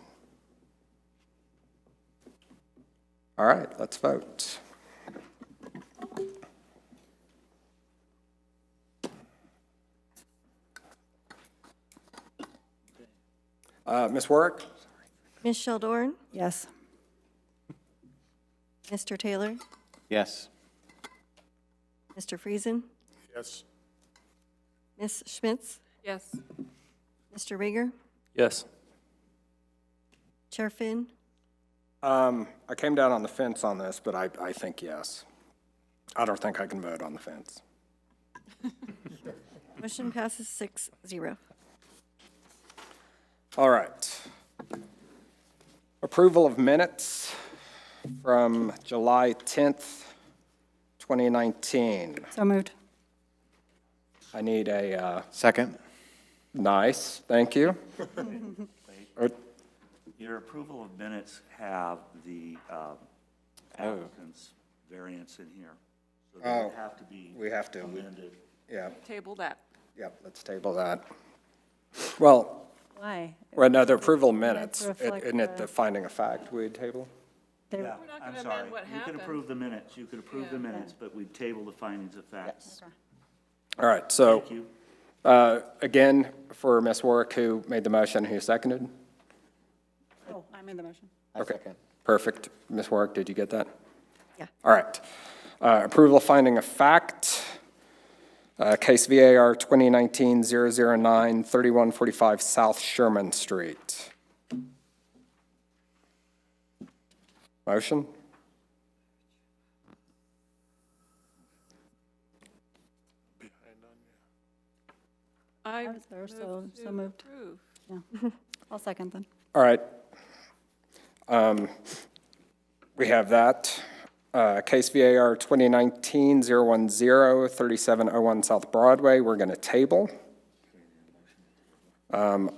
All right, let's vote. Ms. Warwick? Ms. Sheldorn? Yes. Mr. Taylor? Yes. Mr. Friesen? Yes. Ms. Schmitz? Yes. Mr. Rieger? Yes. Chair Finn? I came down on the fence on this, but I think yes. I don't think I can vote on the fence. Motion passes 6-0. All right. Approval of minutes from July 10th, 2019. So moved. I need a, Second? nice, thank you. Your approval of minutes have the applicant's variance in here. So Oh, that would have to be we have to. amended. Yeah, Table that. yep, let's table that. Well, Why? well, no, the approval minutes, reflect isn't it the- the finding of fact we table? They- Yeah, We're not I'm gonna sorry. amend what You could happened. approve the minutes, you could approve the Yeah. minutes, but we'd table the findings of facts. All right, so, Thank you. again, for Ms. Warwick, who made the motion, who seconded? Oh, I made the motion. Okay, perfect. Ms. Warwick, did you get that? Yeah. All right. Approval finding of fact, case VAR 2019-009, 3145 South Sherman Street. Motion? I was there, so move to moved. approve. Yeah. I'll second then. All right. We have that. Case VAR 2019-010, 3701 South Broadway, we're going to table.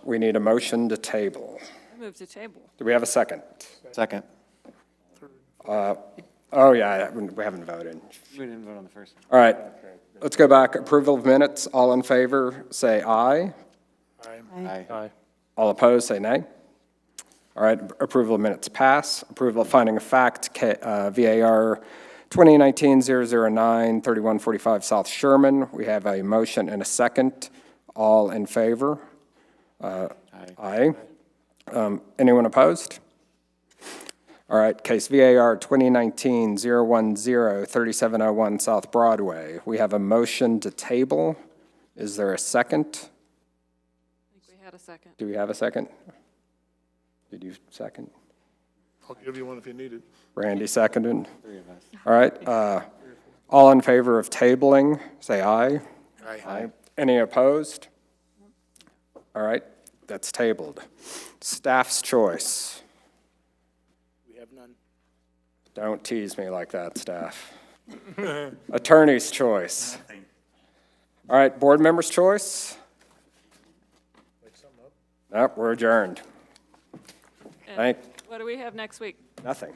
We need a motion to table. I move to table. Do we have a second? Second. Oh, yeah, we haven't voted. We didn't vote on the first. All right, let's go back. Approval of minutes, all in favor, say aye. Aye. All opposed, say nay. All right, approval of minutes pass. Approval of finding of fact, VAR 2019-009, 3145 South Sherman. We have a motion and a second. All in favor? Aye. Anyone opposed? All right, case VAR 2019-010, 3701 South Broadway. We have a motion to table. Is there a second? I think we had a second. Do we have a second? Did you second? I'll give you one if you need it. Randy seconded. All right, all in favor of tabling, say aye. Aye. Any opposed? All right, that's tabled. Staff's choice. We have none. Don't tease me like that, staff. Attorney's choice. Nothing. All right, board member's choice? Nope, we're adjourned. And Thank, what do we have next week? nothing.